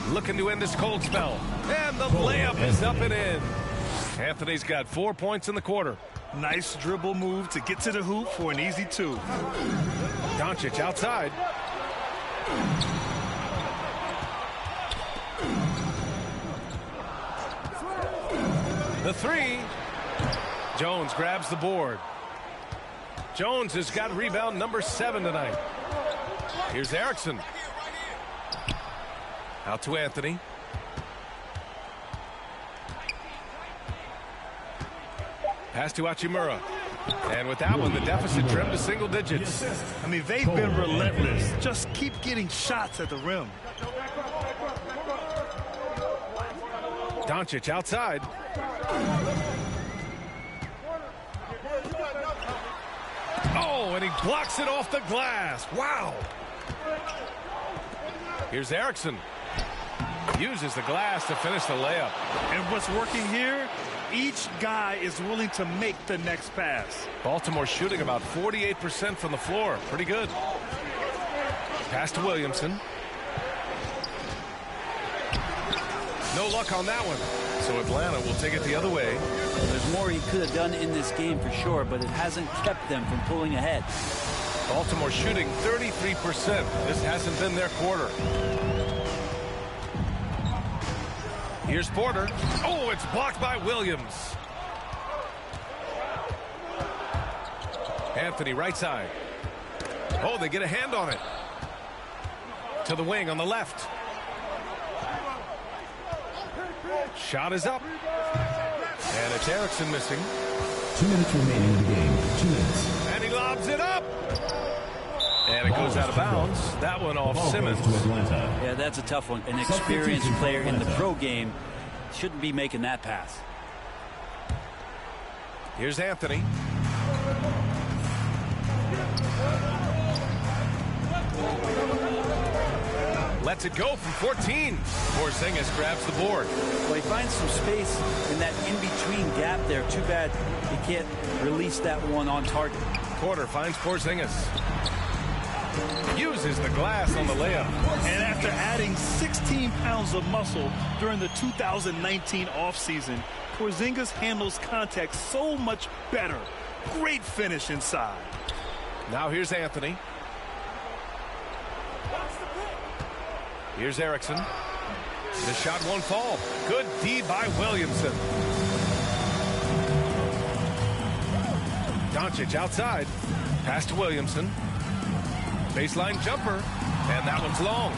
Looking to end this cold spell. And the layup is up and in. Anthony's got 4 points in the quarter. Nice dribble move to get to the hoop for an easy 2. Doncic outside. The 3. Jones grabs the board. Jones has got rebound number 7 tonight. Here's Erickson. Out to Anthony. Pass to Hachimura. And with that one, the deficit trimmed to single digits. I mean, they've been relentless. Just keep getting shots at the rim. Doncic outside. Oh, and he blocks it off the glass. Wow. Here's Erickson. Uses the glass to finish the layup. And what's working here? Each guy is willing to make the next pass. Baltimore shooting about 48% from the floor. Pretty good. Pass to Williamson. No luck on that one. So Atlanta will take it the other way. There's more he could have done in this game for sure, but it hasn't kept them from pulling ahead. Baltimore shooting 33%. This hasn't been their quarter. Here's Porter. Oh, it's blocked by Williams. Anthony right side. Oh, they get a hand on it. To the wing on the left. Shot is up. And it's Erickson missing. 2 minutes remaining in the game. 2 minutes. And he lobs it up. And it goes out of bounds. That one off Simmons. Yeah, that's a tough one. An experienced player in the pro game shouldn't be making that pass. Here's Anthony. Lets it go from 14. Porzingis grabs the board. Well, he finds some space in that in-between gap there. Too bad he can't release that one on target. Porter finds Porzingis. Uses the glass on the layup. And after adding 16 pounds of muscle during the 2019 offseason, Porzingis handles contact so much better. Great finish inside. Now here's Anthony. Here's Erickson. The shot won't fall. Good D by Williamson. Doncic outside. Pass to Williamson. Baseline jumper. And that one's long.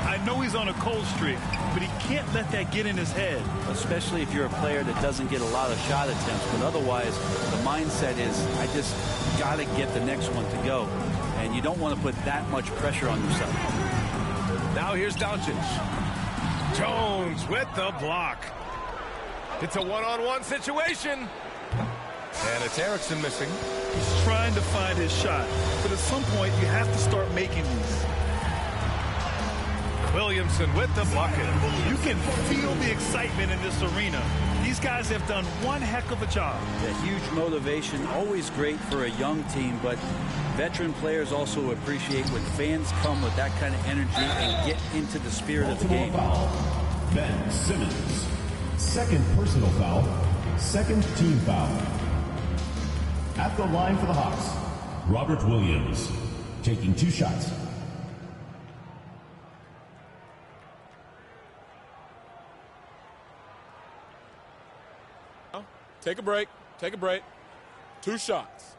I know he's on a cold streak, but he can't let that get in his head. Especially if you're a player that doesn't get a lot of shot attempts. But otherwise, the mindset is, I just got to get the next one to go. And you don't want to put that much pressure on yourself. Now here's Doncic. Jones with the block. It's a one-on-one situation. And it's Erickson missing. He's trying to find his shot, but at some point you have to start making these. Williamson with the bucket. You can feel the excitement in this arena. These guys have done one heck of a job. A huge motivation, always great for a young team, but veteran players also appreciate when fans come with that kind of energy and get into the spirit of the game. Foul. Ben Simmons. Second personal foul. Second team foul. At the line for the Hawks, Robert Williams, taking 2 shots. Take a break. Take a break. 2 shots.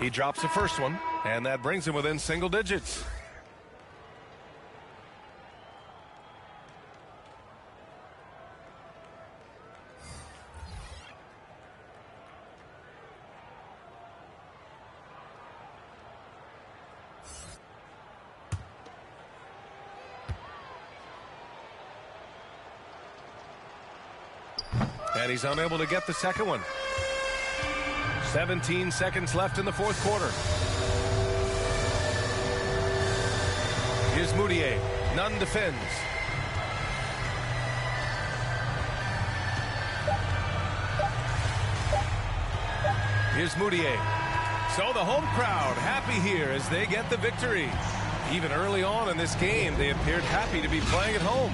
He drops the first one, and that brings him within single digits. And he's unable to get the second one. 17 seconds left in the fourth quarter. Here's Moutier. Nunn defends. Here's Moutier. So the home crowd happy here as they get the victory. Even early on in this game, they appeared happy to be playing at home.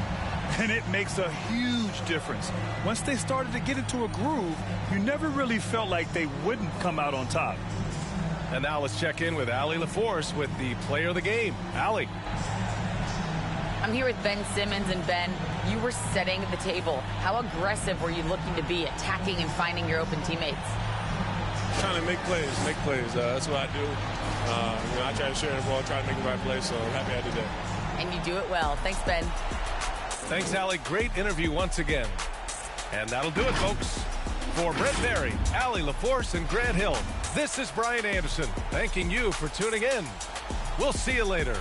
And it makes a huge difference. Once they started to get into a groove, you never really felt like they wouldn't come out on top. And now let's check in with Allie LaForce with the player of the game. Allie. I'm here with Ben Simmons, and Ben, you were setting the table. How aggressive were you looking to be, attacking and finding your open teammates? Trying to make plays. That's what I do. I try to share the ball, try to make the right play, so I'm happy I did that. And you do it well. Thanks, Ben. Thanks, Allie. Great interview once again. And that'll do it, folks. For Brent Barry, Allie LaForce, and Grant Hill, this is Brian Anderson, thanking you for tuning in. We'll see you later.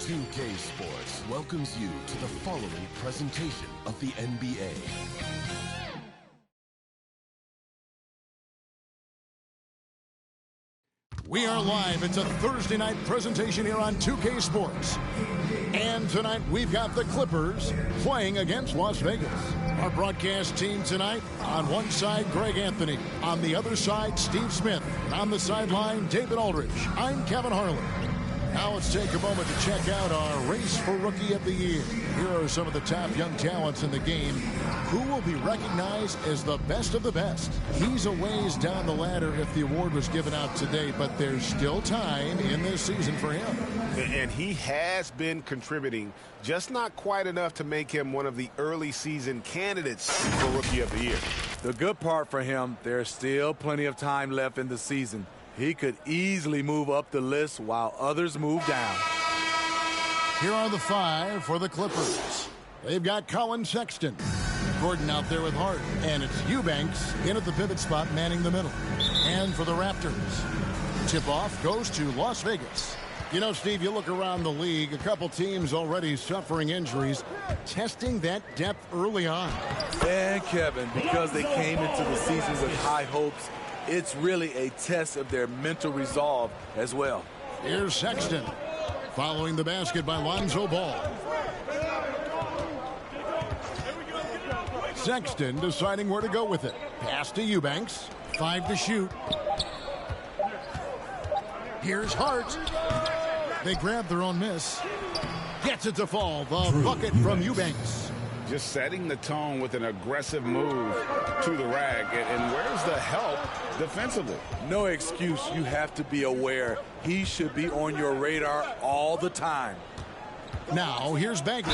2K Sports welcomes you to the following presentation of the NBA. We are live. It's a Thursday night presentation here on 2K Sports. And tonight we've got the Clippers playing against Las Vegas. Our broadcast team tonight, on one side, Greg Anthony. On the other side, Steve Smith. And on the sideline, David Aldridge. I'm Kevin Harlan. Now let's take a moment to check out our race for Rookie of the Year. Here are some of the top young talents in the game who will be recognized as the best of the best. He's a ways down the ladder if the award was given out today, but there's still time in this season for him. And he has been contributing, just not quite enough to make him one of the early season candidates for Rookie of the Year. The good part for him, there's still plenty of time left in the season. He could easily move up the list while others move down. Here are the five for the Clippers. They've got Colin Sexton. Gordon out there with Hart. And it's Eubanks in at the pivot spot manning the middle. And for the Raptors, tip-off goes to Las Vegas. You know, Steve, you look around the league, a couple teams already suffering injuries, testing that depth early on. And Kevin, because they came into the season with high hopes, it's really a test of their mental resolve as well. Here's Sexton, following the basket by Lonzo Ball. Sexton deciding where to go with it. Pass to Eubanks. 5 to shoot. Here's Hart. They grab their own miss. Gets it to fall. The bucket from Eubanks. Just setting the tone with an aggressive move to the rack. And where's the help defensively? No excuse. You have to be aware. He should be on your radar all the time. Now, here's Bagley.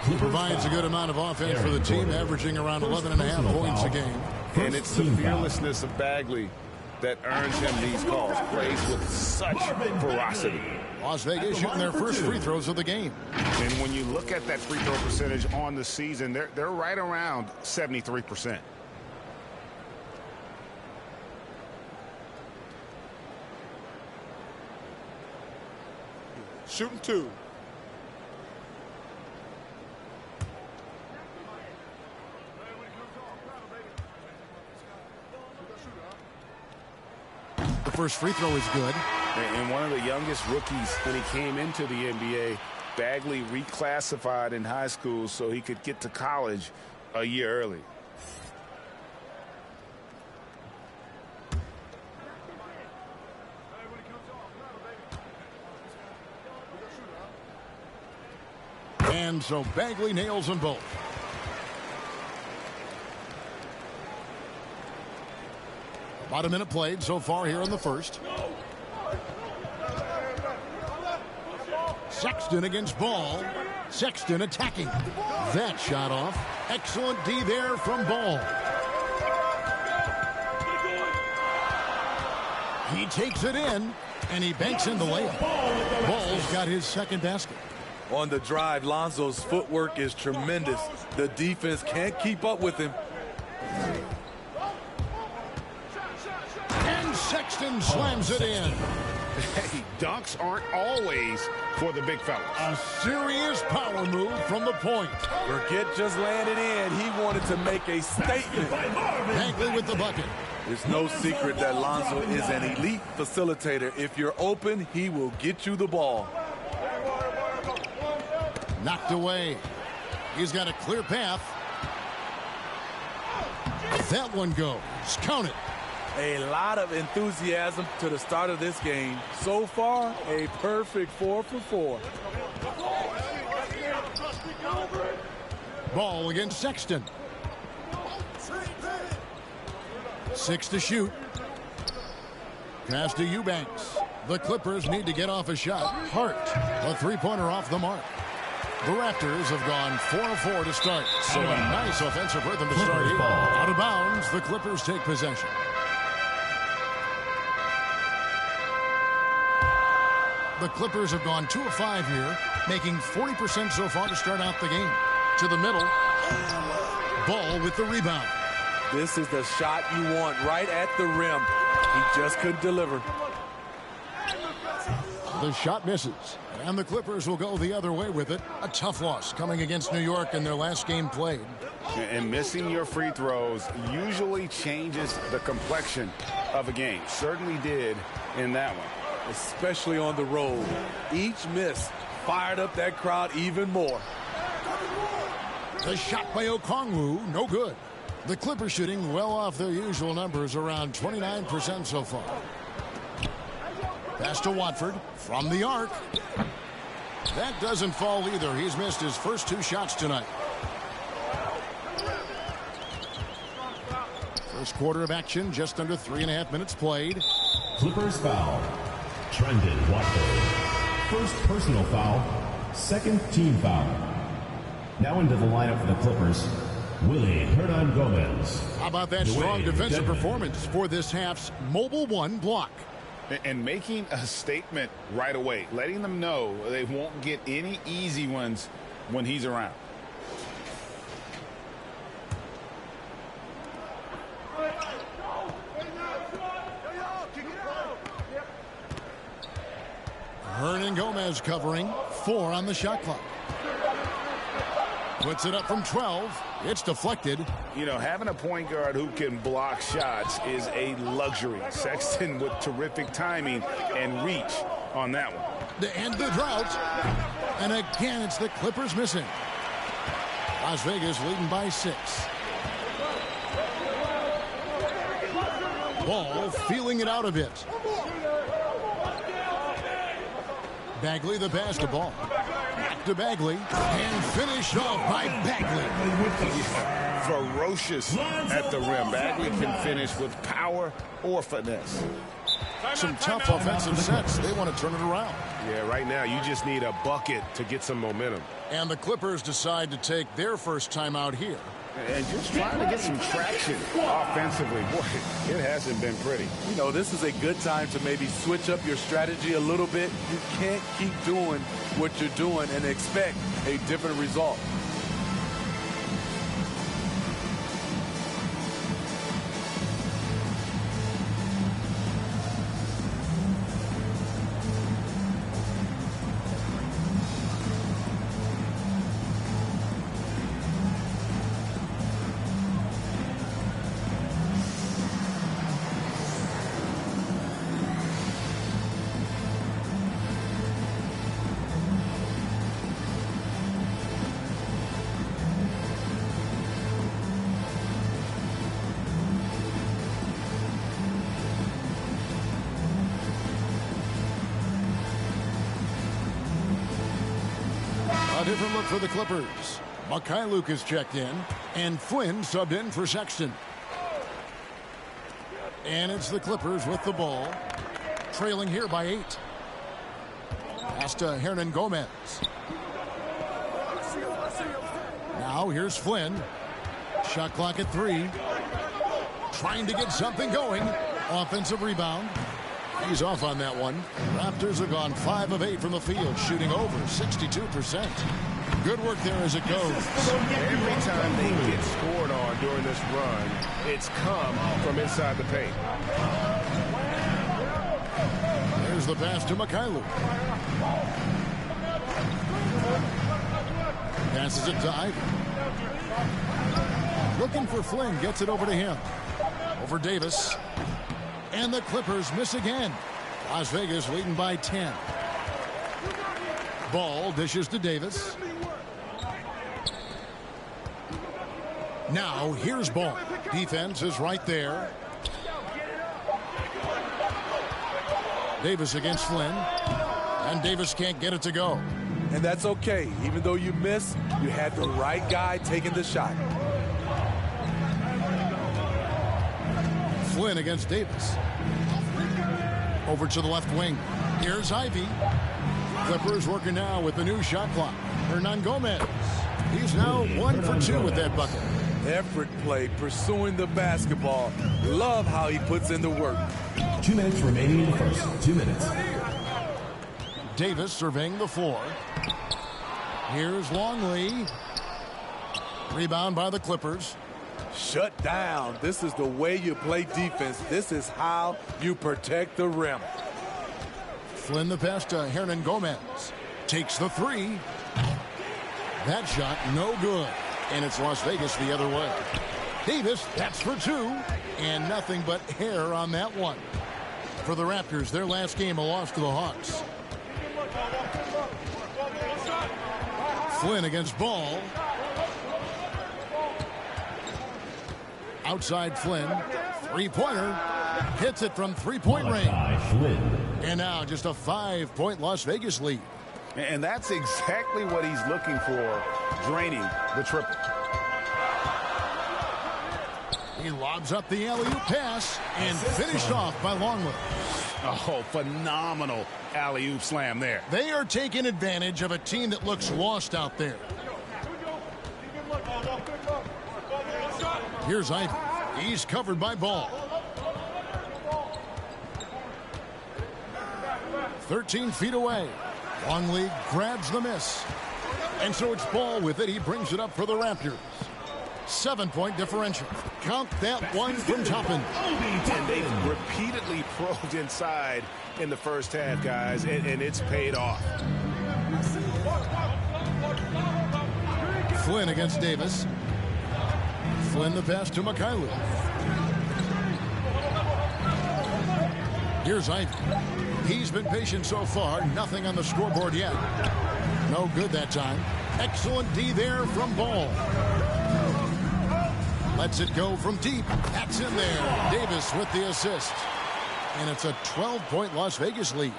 He provides a good amount of offense for the team, averaging around 11.5 points a game. And it's the fearlessness of Bagley that earns him these calls. Plays with such ferocity. Las Vegas shooting their first free throws of the game. And when you look at that free throw percentage on the season, they're right around 73%. Shooting two. The first free throw is good. And one of the youngest rookies when he came into the NBA, Bagley reclassified in high school so he could get to college a year early. And so Bagley nails them both. About a minute played so far here in the first. Sexton against Ball. Sexton attacking. That shot off. Excellent D there from Ball. He takes it in, and he banks in the layup. Ball's got his second basket. On the drive, Lonzo's footwork is tremendous. The defense can't keep up with him. And Sexton slams it in. Hey, dunks aren't always for the big fellas. A serious power move from the point. Forget just landing in. He wanted to make a statement. Bagley with the bucket. It's no secret that Lonzo is an elite facilitator. If you're open, he will get you the ball. Knocked away. He's got a clear path. That one goes. Count it. A lot of enthusiasm to the start of this game. So far, a perfect 4 for 4. Ball against Sexton. 6 to shoot. Pass to Eubanks. The Clippers need to get off a shot. Hart, a three-pointer off the mark. The Raptors have gone 4 of 4 to start. So a nice offensive rhythm to start here. Out of bounds, the Clippers take possession. The Clippers have gone 2 of 5 here, making 40% so far to start out the game. To the middle. Ball with the rebound. This is the shot you want right at the rim. He just couldn't deliver. The shot misses. And the Clippers will go the other way with it. A tough loss coming against New York in their last game played. And missing your free throws usually changes the complexion of a game. Certainly did in that one. Especially on the road. Each miss fired up that crowd even more. The shot by Okongwu, no good. The Clippers shooting well off their usual numbers, around 29% so far. Pass to Watford from the arc. That doesn't fall either. He's missed his first 2 shots tonight. First quarter of action, just under 3.5 minutes played. Clippers foul. Trendon Watford. First personal foul. Second team foul. Now into the lineup for the Clippers, Willie Hernan-Gomez. How about that strong defensive performance for this half's Mobile One block? And making a statement right away, letting them know they won't get any easy ones when he's around. Hernan-Gomez covering, 4 on the shot clock. Puts it up from 12. It's deflected. You know, having a point guard who can block shots is a luxury. Sexton with terrific timing and reach on that one. To end the drought. And again, it's the Clippers missing. Las Vegas leading by 6. Ball feeling it out a bit. Bagley the basketball. Back to Bagley. And finished off by Bagley. Ferocious at the rim. Bagley can finish with power or finesse. Some tough offensive sets. They want to turn it around. Yeah, right now you just need a bucket to get some momentum. And the Clippers decide to take their first time out here. And just trying to get some traction offensively. Boy, it hasn't been pretty. You know, this is a good time to maybe switch up your strategy a little bit. You can't keep doing what you're doing and expect a different result. A different look for the Clippers. Mikhailuk is checked in, and Flynn subbed in for Sexton. And it's the Clippers with the ball, trailing here by 8. Pass to Hernan-Gomez. Now here's Flynn. Shot clock at 3. Trying to get something going. Offensive rebound. He's off on that one. Raptors have gone 5 of 8 from the field, shooting over 62%. Good work there as it goes. Every time they get scored on during this run, it's come from inside the paint. There's the pass to Mikhailuk. Passes it to Ivan. Looking for Flynn, gets it over to him. Over Davis. And the Clippers miss again. Las Vegas leading by 10. Ball dishes to Davis. Now here's Ball. Defense is right there. Davis against Flynn. And Davis can't get it to go. And that's okay. Even though you miss, you had the right guy taking the shot. Flynn against Davis. Over to the left wing. Here's Ivy. Clippers working now with the new shot clock. Hernan-Gomez. He's now 1 for 2 with that bucket. Effort play, pursuing the basketball. Love how he puts in the work. 2 minutes remaining in the first. 2 minutes. Davis surveying the floor. Here's Longley. Rebound by the Clippers. Shut down. This is the way you play defense. This is how you protect the rim. Flynn the pass to Hernan-Gomez. Takes the three. That shot no good. And it's Las Vegas the other way. Davis, that's for two. And nothing but hair on that one. For the Raptors, their last game, a loss to the Hawks. Flynn against Ball. Outside Flynn. Three-pointer. Hits it from three-point range. And now just a 5-point Las Vegas lead. And that's exactly what he's looking for, draining the triple. He lobs up the alley-oop pass and finished off by Longley. Oh, phenomenal alley-oop slam there. They are taking advantage of a team that looks lost out there. Here's Ivy. He's covered by Ball. 13 feet away. Longley grabs the miss. And so it's Ball with it. He brings it up for the Raptors. 7-point differential. Count that one from Toppin. And they've repeatedly probed inside in the first half, guys, and it's paid off. Flynn against Davis. Flynn the pass to Mikhailuk. Here's Ivy. He's been patient so far. Nothing on the scoreboard yet. No good that time. Excellent D there from Ball. Lets it go from deep. That's in there. Davis with the assist. And it's a 12-point Las Vegas lead.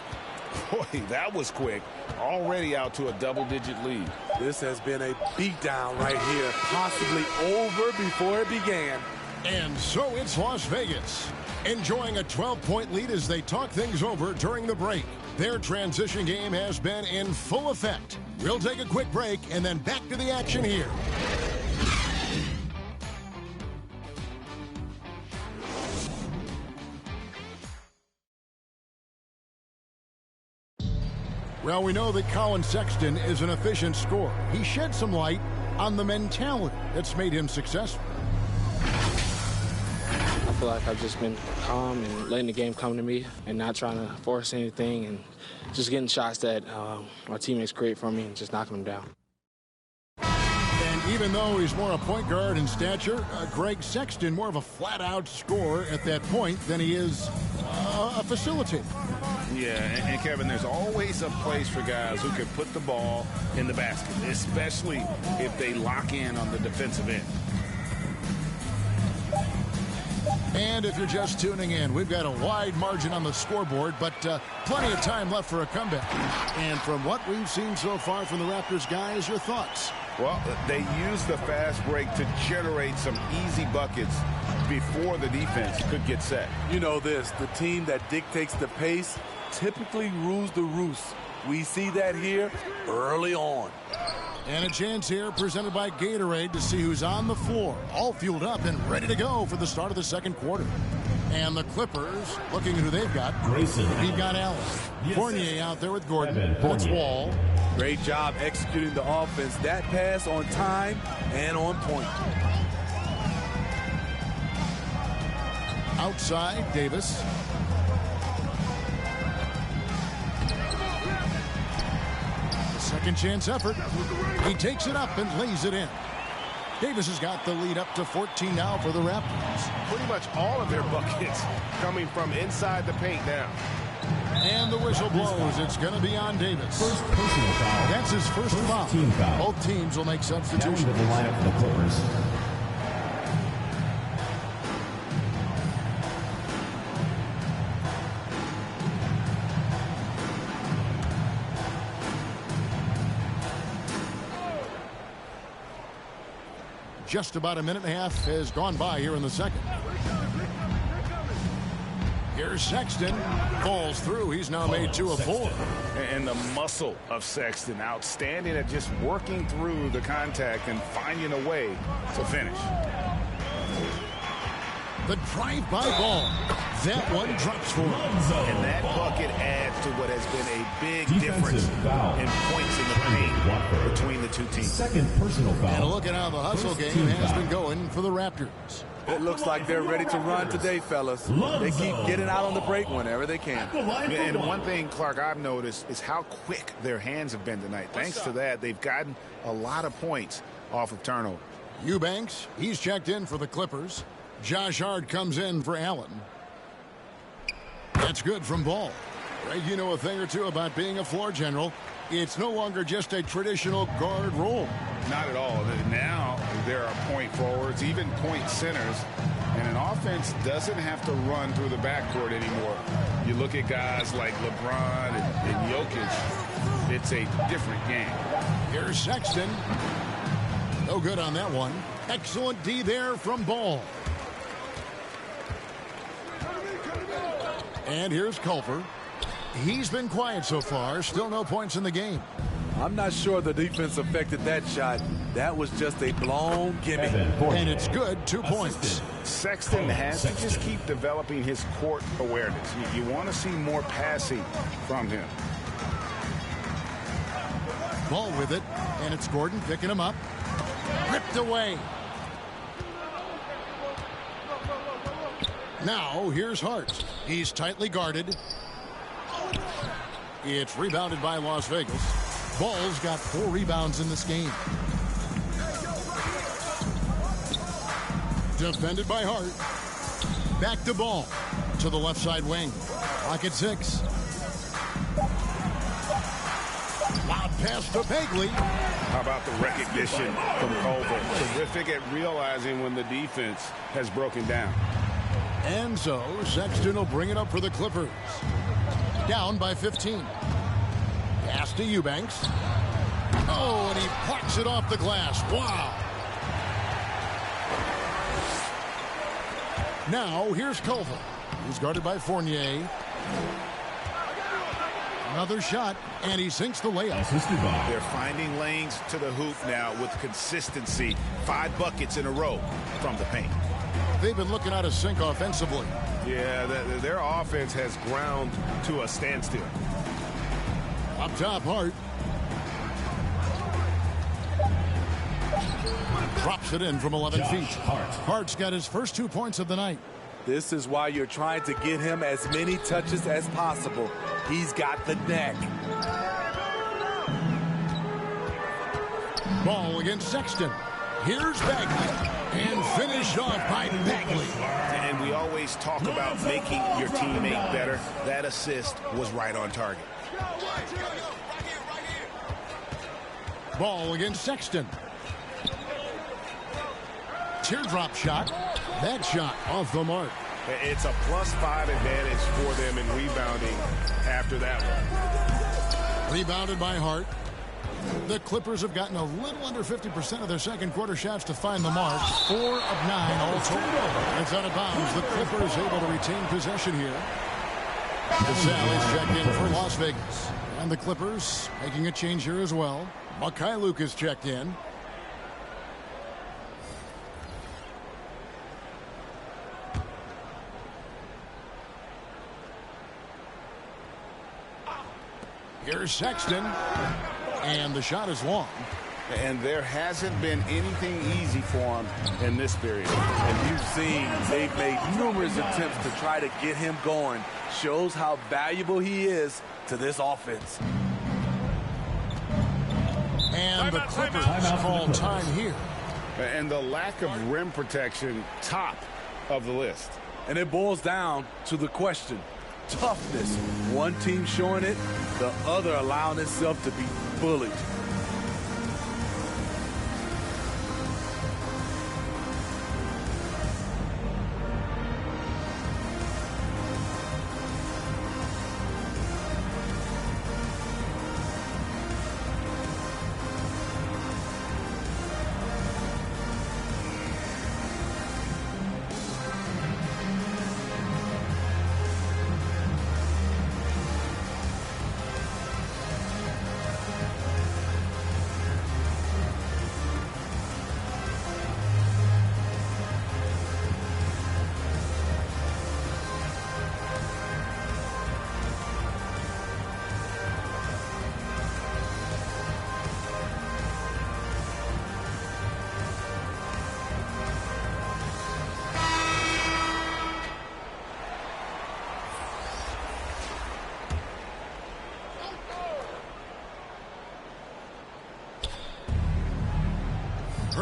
Boy, that was quick. Already out to a double-digit lead. This has been a beatdown right here. Possibly over before it began. And so it's Las Vegas. Enjoying a 12-point lead as they talk things over during the break. Their transition game has been in full effect. We'll take a quick break and then back to the action here. Well, we know that Colin Sexton is an efficient scorer. He shed some light on the mentality that's made him successful. I feel like I've just been calm and letting the game come to me and not trying to force anything and just getting shots that my teammates create for me and just knocking them down. And even though he's more a point guard in stature, Greg Sexton more of a flat-out scorer at that point than he is a facilitator. Yeah, and Kevin, there's always a place for guys who can put the ball in the basket, especially if they lock in on the defensive end. And if you're just tuning in, we've got a wide margin on the scoreboard, but plenty of time left for a comeback. And from what we've seen so far from the Raptors guys, your thoughts? Well, they used the fast break to generate some easy buckets before the defense could get set. You know this, the team that dictates the pace typically rules the roost. We see that here early on. And a chance here presented by Gatorade to see who's on the floor, all fueled up and ready to go for the start of the second quarter. And the Clippers, looking at who they've got. Grayson. We've got Allen. Fournier out there with Gordon. That's Wall. Great job executing the offense. That pass on time and on point. Outside, Davis. Second chance effort. He takes it up and lays it in. Davis has got the lead up to 14 now for the Raptors. Pretty much all of their buckets coming from inside the paint now. And the whistle blows. It's going to be on Davis. First personal foul. That's his first foul. Team foul. Both teams will make substitutions. Down to the lineup for the Clippers. Just about a minute and a half has gone by here in the second. Here's Sexton. Falls through. He's now made 2 of 4. And the muscle of Sexton, outstanding at just working through the contact and finding a way to finish. The drive-by ball. That one drops for him. And that bucket adds to what has been a big difference in points in the paint between the two teams. Second personal foul. And look at how the hustle game has been going for the Raptors. It looks like they're ready to run today, fellas. They keep getting out on the break whenever they can. And one thing, Clark, I've noticed is how quick their hands have been tonight. Thanks to that, they've gotten a lot of points off of turnover. Eubanks, he's checked in for the Clippers. Josh Hart comes in for Allen. That's good from Ball. Greg, you know a thing or two about being a floor general. It's no longer just a traditional guard role. Not at all. Now there are point forwards, even point centers, and an offense doesn't have to run through the backcourt anymore. You look at guys like LeBron and Jokic, it's a different game. Here's Sexton. No good on that one. Excellent D there from Ball. And here's Culver. He's been quiet so far. Still no points in the game. I'm not sure the defense affected that shot. That was just a blown gimme. And it's good. 2 points. Sexton has to just keep developing his court awareness. You want to see more passing from him. Ball with it. And it's Gordon picking him up. Ripped away. Now here's Hart. He's tightly guarded. It's rebounded by Las Vegas. Ball's got 4 rebounds in this game. Defended by Hart. Back to Ball. To the left side wing. Pocket 6. Loud pass to Bagley. How about the recognition from Culver? Terrific at realizing when the defense has broken down. And so Sexton will bring it up for the Clippers. Down by 15. Pass to Eubanks. Oh, and he plucks it off the glass. Wow. Now here's Culver. He's guarded by Fournier. Another shot, and he sinks the layup. They're finding lanes to the hoop now with consistency. 5 buckets in a row from the paint. They've been looking out of sync offensively. Yeah, their offense has ground to a standstill. Up top, Hart. Drops it in from 11 feet. Hart's got his first 2 points of the night. This is why you're trying to get him as many touches as possible. He's got the neck. Ball against Sexton. Here's Bagley. And finished off by Bagley. And we always talk about making your teammate better. That assist was right on target. Ball against Sexton. Teardrop shot. That shot off the mark. It's a +5 advantage for them in rebounding after that one. Rebounded by Hart. The Clippers have gotten a little under 50% of their second quarter shots to find the mark. 4 of 9 all total. It's out of bounds. The Clippers able to retain possession here. Casale is checked in for Las Vegas. And the Clippers making a change here as well. Mikhailuk is checked in. Here's Sexton. And the shot is long. And there hasn't been anything easy for him in this period. And you've seen they've made numerous attempts to try to get him going. Shows how valuable he is to this offense. And the Clippers call time here. And the lack of rim protection, top of the list. And it boils down to the question. Toughness. One team showing it, the other allowing itself to be bullied.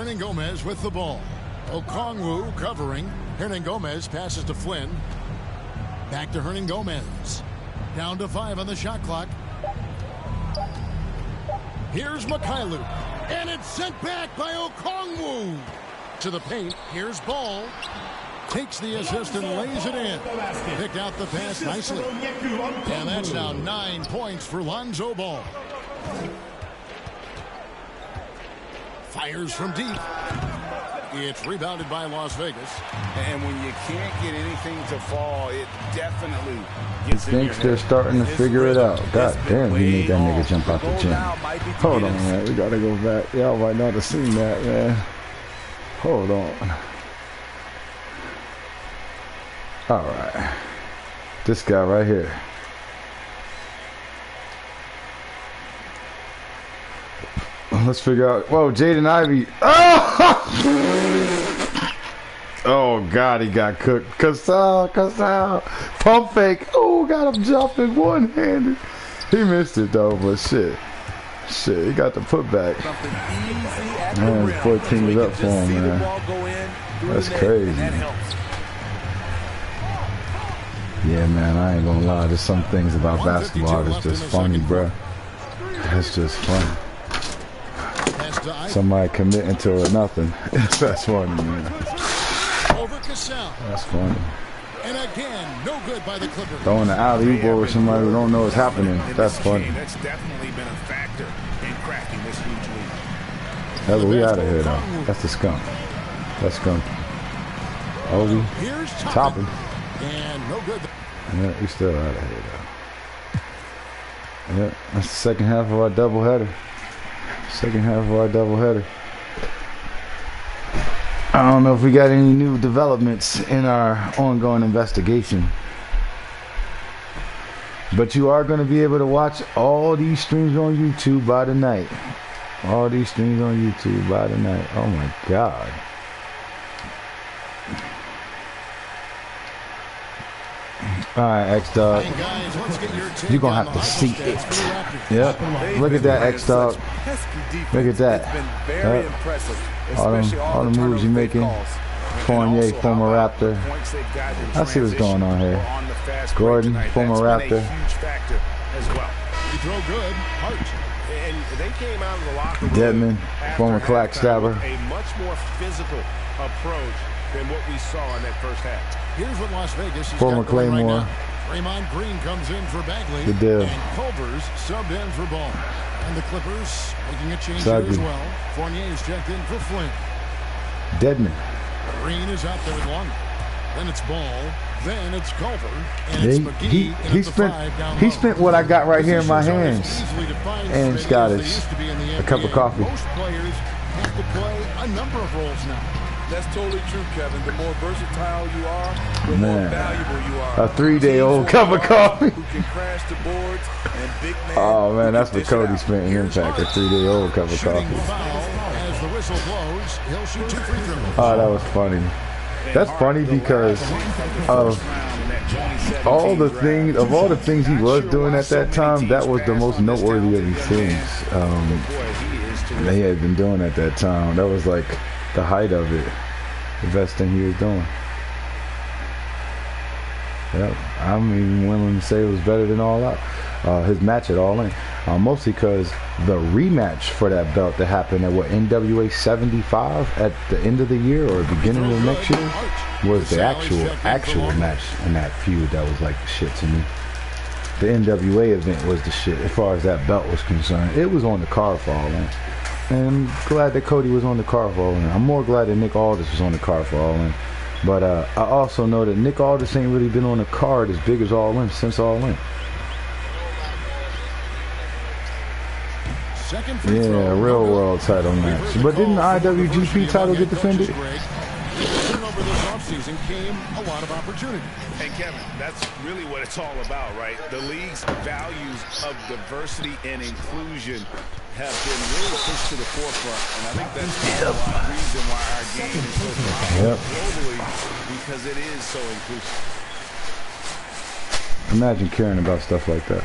Hernangomez with the ball. Okongwu covering. Hernangomez passes to Flynn. Back to Hernangomez. Down to 5 on the shot clock. Here's Mikhailu. And it's sent back by Okongwu. To the paint. Here's Ball. Takes the assist and lays it in. Picked out the pass nicely. And that's now 9 points for Lonzo Ball. Fires from deep. It's rebounded by Las Vegas. And when you can't get anything to fall, it definitely gets in your Thinks they're starting to figure it out. God damn, he made that nigga jump out the gym. Hold on, man. We gotta go back. Y'all might not have seen that, man. Hold on. All right. This guy right here. Let's figure out. Whoa, Jaden Ivey. Oh! Oh, God, he got cooked. Casal. Pump fake. Oh, got him jumping one-handed. He missed it, though, but shit. He got the putback. Man, his boy teamed it up for him, man. That's crazy. Yeah, man, I ain't gonna lie. There's some things about basketball that's just funny, bro. It's just funny. Somebody committing to it, nothing. That's funny, man. That's funny. And again, no good by the Clippers. Throwing the alley-oop over somebody who don't know what's happening. That's funny. That's definitely been a factor in cracking this huge lead. Hell, we out of here, though. That's the skunk. That's skunk. Obi. Topping. And no good. Yeah, we still out of here, though. Yeah, that's the second half of our doubleheader. I don't know if we got any new developments in our ongoing investigation. But you are going to be able to watch all these streams on YouTube by tonight. Oh my God. Alright, X-Dog. You're going to have to see it. Yep. Look at that, X-Dog. Look at that. Yep. All the moves you're making. Fournier, former Raptor. I see what's going on here. Gordon, former Raptor. Deadman, former Clack Stabber. A much more physical approach than what we saw in that first half. Here's what Las Vegas is former Claymore. Right, Draymond Green comes in for Bagley. Good deal. And Culver's subbed in for Ball. And the Clippers making a change here as well. Fournier is checked in for Flynn. Deadman. Green is out there with one. Then it's Ball. Then it's Culver. And it's McGee. He spent what I got right here in my hands. And Scott is a cup of coffee. Most players have to play a number of roles now. That's totally true, Kevin. The more versatile you are, the more valuable you are. A 3-day-old cup of coffee. Who can crash the boards and big man. Oh, man, that's what Cody spent in Impact, a 3-day-old cup of coffee. As the whistle blows, he'll shoot 2 free throws. Oh, that was funny. That's funny because of all the things he was doing at that time, that was the most noteworthy of these things they had been doing at that time. That was like the height of it, the best thing he was doing. Yeah, I'm even willing to say it was better than All Out. His match at All In, mostly because the rematch for that belt that happened at NWA 75 at the end of the year or beginning of next year was the actual match in that feud. That was like the shit to me. The NWA event was the shit as far as that belt was concerned. It was on the card for All In. And I'm glad that Cody was on the card for All In. I'm more glad that Nick Aldis was on the card for All In. But I also know that Nick Aldis ain't really been on the card as big as All In since All In. Yeah, real world title match. But didn't the IWGP title get defended? Over this offseason came a lot of opportunity. And Kevin, that's really what it's all about, right? The league's values of diversity and inclusion have been really pushed to the forefront. And I think that's the reason why our game is so popular globally, because it is so inclusive. Imagine caring about stuff like that.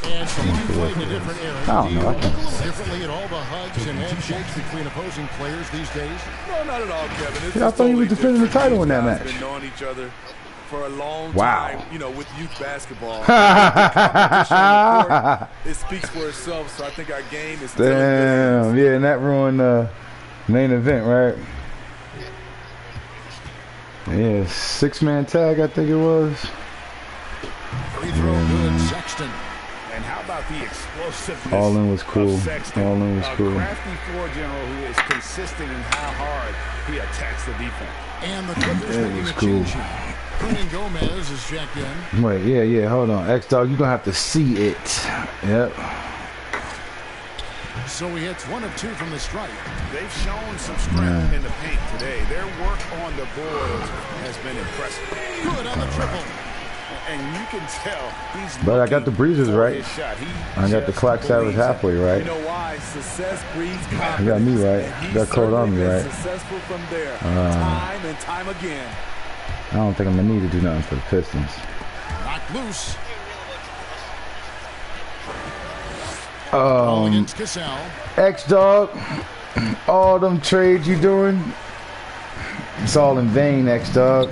And someone playing in different eras. I don't know. I think Differently at all the hugs and handshakes between opposing players these days? No, not at all, Kevin. It's I thought he was defending the title in that match. Been knowing each other for a long Wow. time, you know, with youth basketball. It speaks for itself, so I think our game is still Damn, yeah, and that ruined the main event, right? Yeah, 6-man tag, I think it was. Free throw good, Sexton. And how about the explosiveness? All in was cool. All in was cool. A crafty floor general who is consistent in how hard he attacks the defense. And the Clippers making was a cool. change here. Hernan Gomez is checked in. Wait, yeah, hold on. X-Dog, you're going to have to see it. Yep. So he hits 1 of 2 from the stripe. They've shown some strength in the paint today. Their work on the boards has been impressive. Good on the triple. And you can tell he's But I got the breezes right. I got the clock average halfway right. You know why? Success breeds confidence. You got me right. Got Code on me right. Successful from there, time and time again. I don't think I'm going to need to do nothing for the Pistons. Knocked loose. Ball against Cassell. X-Dog, all them trades you doing, it's all in vain, X-Dog.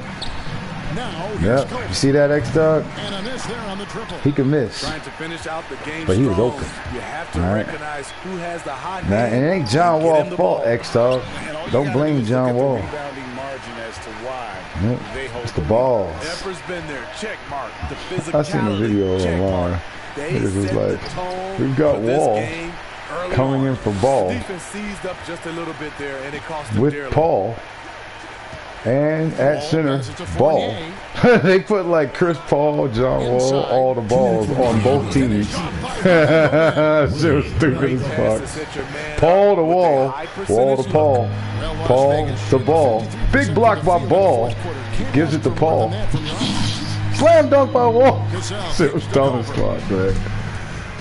Now, Yep. You see that, X-Dog? And a miss there on the triple. He can miss. Trying to finish out the game But he was strong. open. You have to recognize who has the hot Nah, hand. and it ain't John Wall's fault, X-Dog. Don't blame John Wall. Yep. It's the balls. Effort's been there. Check mark. The physicality. I seen the video online. It was just like, we've got Wall coming in for ball Defense seized up just a little bit there, and it cost them with dearly. Paul. And at center, Ball. They put like Chris Paul, John Wall, all the balls on both teams. Shit was stupid as fuck. Paul to Wall, Wall to Paul, Paul to Ball. Big block by Ball. Gives it to Paul. Slam dunk by Wall. Shit was dumb as fuck, man.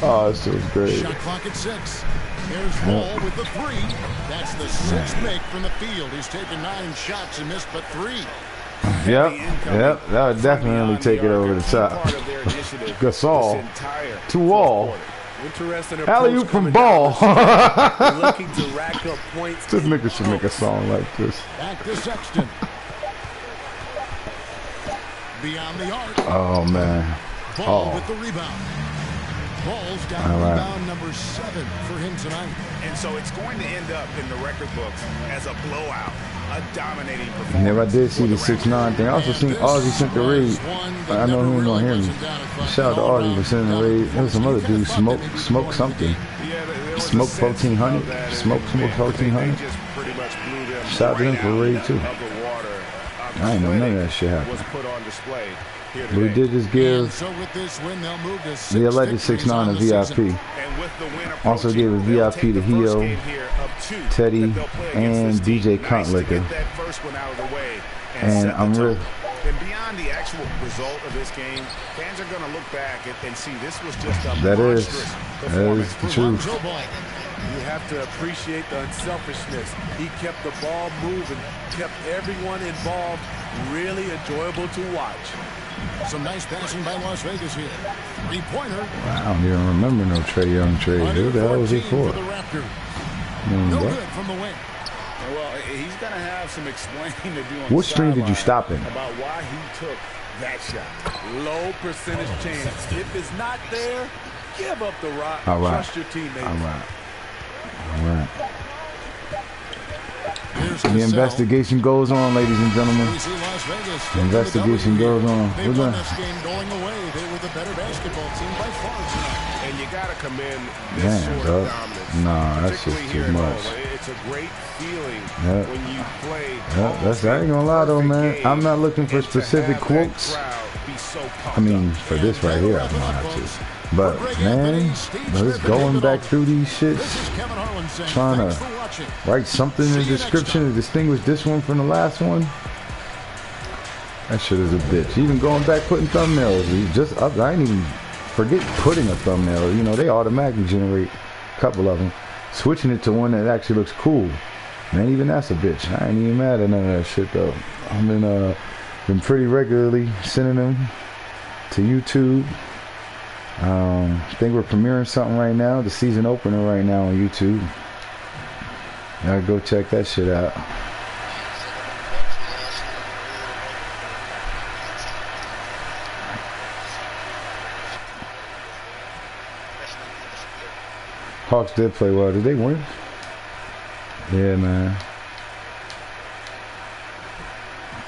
Oh, this shit was great. Shot clock at 6. Here's Wall with the 3. That's the 6th make from the field. He's taken 9 shots and missed but 3. Yep. That would definitely take it over the top. Gasol to Wall. Alley-oop from Ball. Looking to rack up points. This nigga should make a song like this. Back to Sexton. Beyond the arc. Oh, man. Ball with the rebound. Ball's got rebound number 7 for him tonight. And so it's going to end up in the record books as a blowout, a dominating performance. Yeah, I did see the 6'9" thing. I also seen Ozzy sent the raid. I know he ain't gonna hear me. Shout out to Ozzy for sending the raid. There was some other dude, Smoke something. Smoke 1400. Smoke 1400. Shout out to him for the raid too. I ain't know none of that shit happened. But we did just give the alleged 6'9" a VIP. Also gave a VIP to Hio, Teddy, and DJ Cuntlicker. And I'm really... And beyond the actual result of this game, fans are going to look back and see this was just a That is the truth. You have to appreciate the unselfishness. He kept the ball moving, kept everyone involved really enjoyable to watch. Some nice passing by Las Vegas here. 3-pointer. I don't even remember no Trae Young trade. Who the hell was he for? No good from the wing. Well, he's going to have some explaining to do on What stream did you stop in? About why he took that shot. Low percentage chance. If it's not there, give up the rock. All right. Trust your teammates. All right. The investigation goes on, ladies and gentlemen. The investigation goes on. We're gonna. Game going away. They were the better basketball team by far tonight. And you got to commend this sort of dominance. Nah, that's just too much. It's a great feeling when you play. I ain't gonna lie though, man. I'm not looking for specific quotes. I mean, for this right here, I don't have to. But man, just going back through these shits, trying to write something in the description to distinguish this one from the last one. That shit is a bitch. Even going back putting thumbnails, I ain't even forget putting a thumbnail. You know, they automatically generate a couple of them. Switching it to one that actually looks cool, man, even that's a bitch. I ain't even mad at none of that shit though. I've been pretty regularly sending them to YouTube. I think we're premiering something right now, the season opener right now on YouTube. Y'all go check that shit out. Hawks did play well. Did they win? Yeah, man.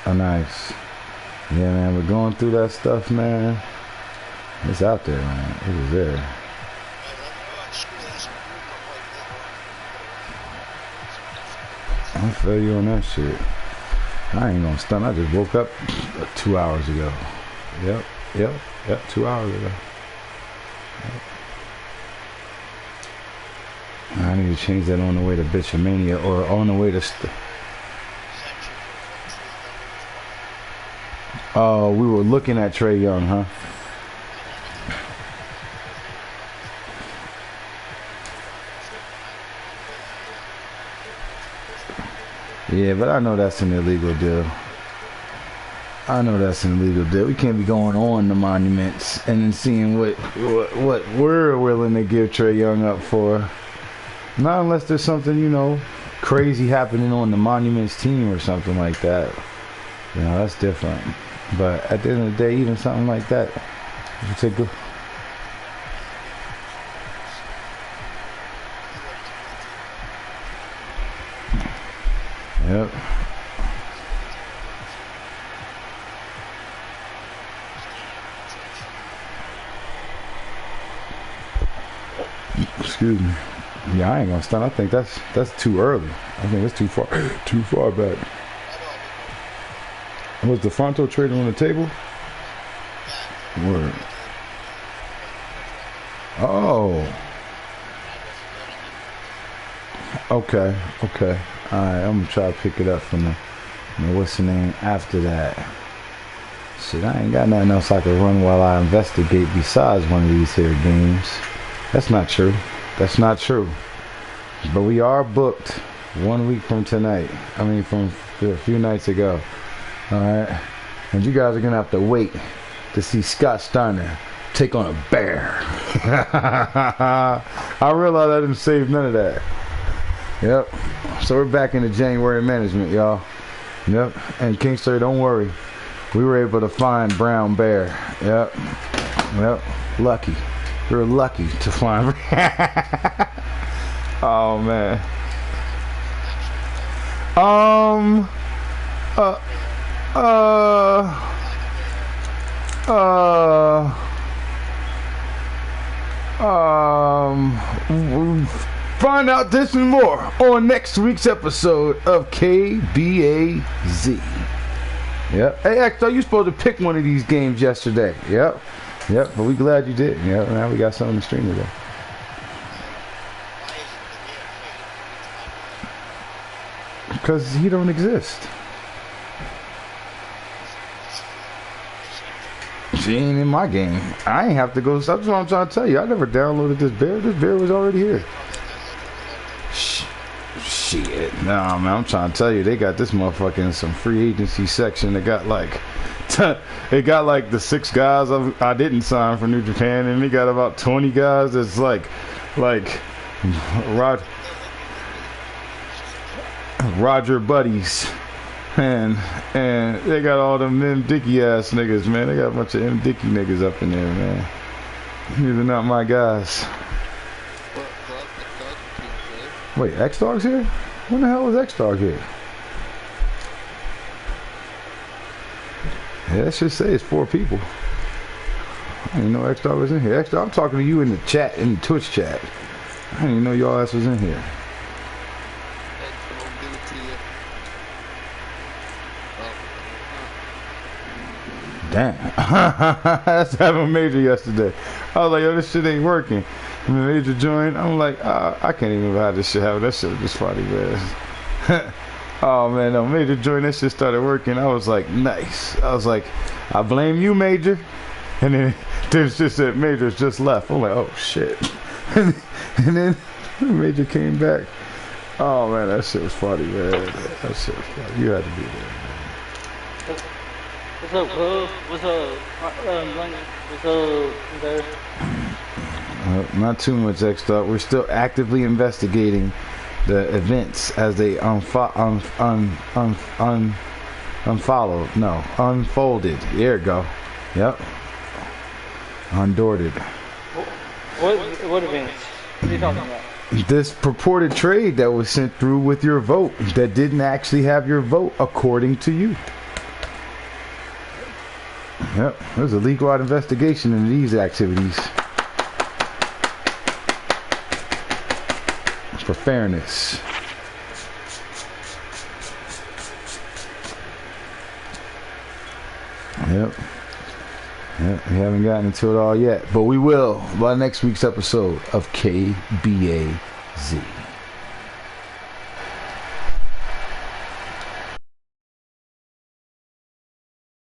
Oh, nice. Yeah, man, we're going through that stuff, man. It's out there, man. It is there. I feel you on that shit. I ain't gonna stunt. I just woke up 2 hours ago. Yep. 2 hours ago. Yep. I need to change that on the way to Bitchamania or on the way to... Oh, we were looking at Trae Young, huh? Yeah, but I know that's an illegal deal. We can't be going on the monuments and then seeing what we're willing to give Trae Young up for. Not unless there's something, you know, crazy happening on the monuments team or something like that. You know, that's different. But at the end of the day, even something like that, you take a... Yep. Excuse me. Yeah, I ain't gonna stunt. I think that's too early. I think it's too far back. Was DeFronto trading on the table? Word. Oh. Okay. Alright, I'm gonna try to pick it up from the what's the name after that. Shit, I ain't got nothing else I can run while I investigate besides one of these here games. That's not true. But we are booked 1 week from tonight. I mean, from a few nights ago. Alright. And you guys are gonna have to wait to see Scott Steiner take on a bear. I realize I didn't save none of that. Yep. So we're back into January management, y'all. Yep. And Kingsley, don't worry. We were able to find Brown Bear. Yep. Lucky. We were lucky to find. Oh man. Find out this and more on next week's episode of KBAZ. Yep. Hey, Exo, you supposed to pick one of these games yesterday. Yep. But we glad you did. Yep. Now we got something to stream today. Because he don't exist. She ain't in my game. I ain't have to go. That's what I'm trying to tell you. I never downloaded this bear. This bear was already here. Shit. Nah, man, I'm trying to tell you, they got this motherfucker in some free agency section that got like, it got like the 6 guys I didn't sign for New Japan, and they got about 20 guys that's like Roger buddies, and they got all them M Dicky ass niggas, man. They got a bunch of M Dicky niggas up in there, man. These are not my guys. Wait, X-Dog's here? When the hell was X-Dog here? Yeah, that should say it's 4 people. I didn't know X-Dog was in here. X-Dog, I'm talking to you in the chat, in the Twitch chat. I didn't even know y'all ass was in here. Damn. That's having Major yesterday. I was like, yo, this shit ain't working. And the Major joined. I'm like, I can't even know how this shit happened. That shit was just funny, man. Oh, man, no, Major joined. That shit started working. I was like, nice. I was like, I blame you, Major. And then there's just that Major's just left. I'm like, oh, shit. And then Major came back. Oh, man, that shit was funny, man. That shit was funny. You had to be there, man. What's up, Cub? What's up, London? What's up, there? Not too much extra. We're still actively investigating the events as they unfolded. There you go. Yep. Undorted. What events? What are you talking about? This purported trade that was sent through with your vote that didn't actually have your vote according to you. Yep, there's a legal-wide investigation into these activities for fairness. Yep. Yep, we haven't gotten into it all yet, but we will by next week's episode of KBA Z.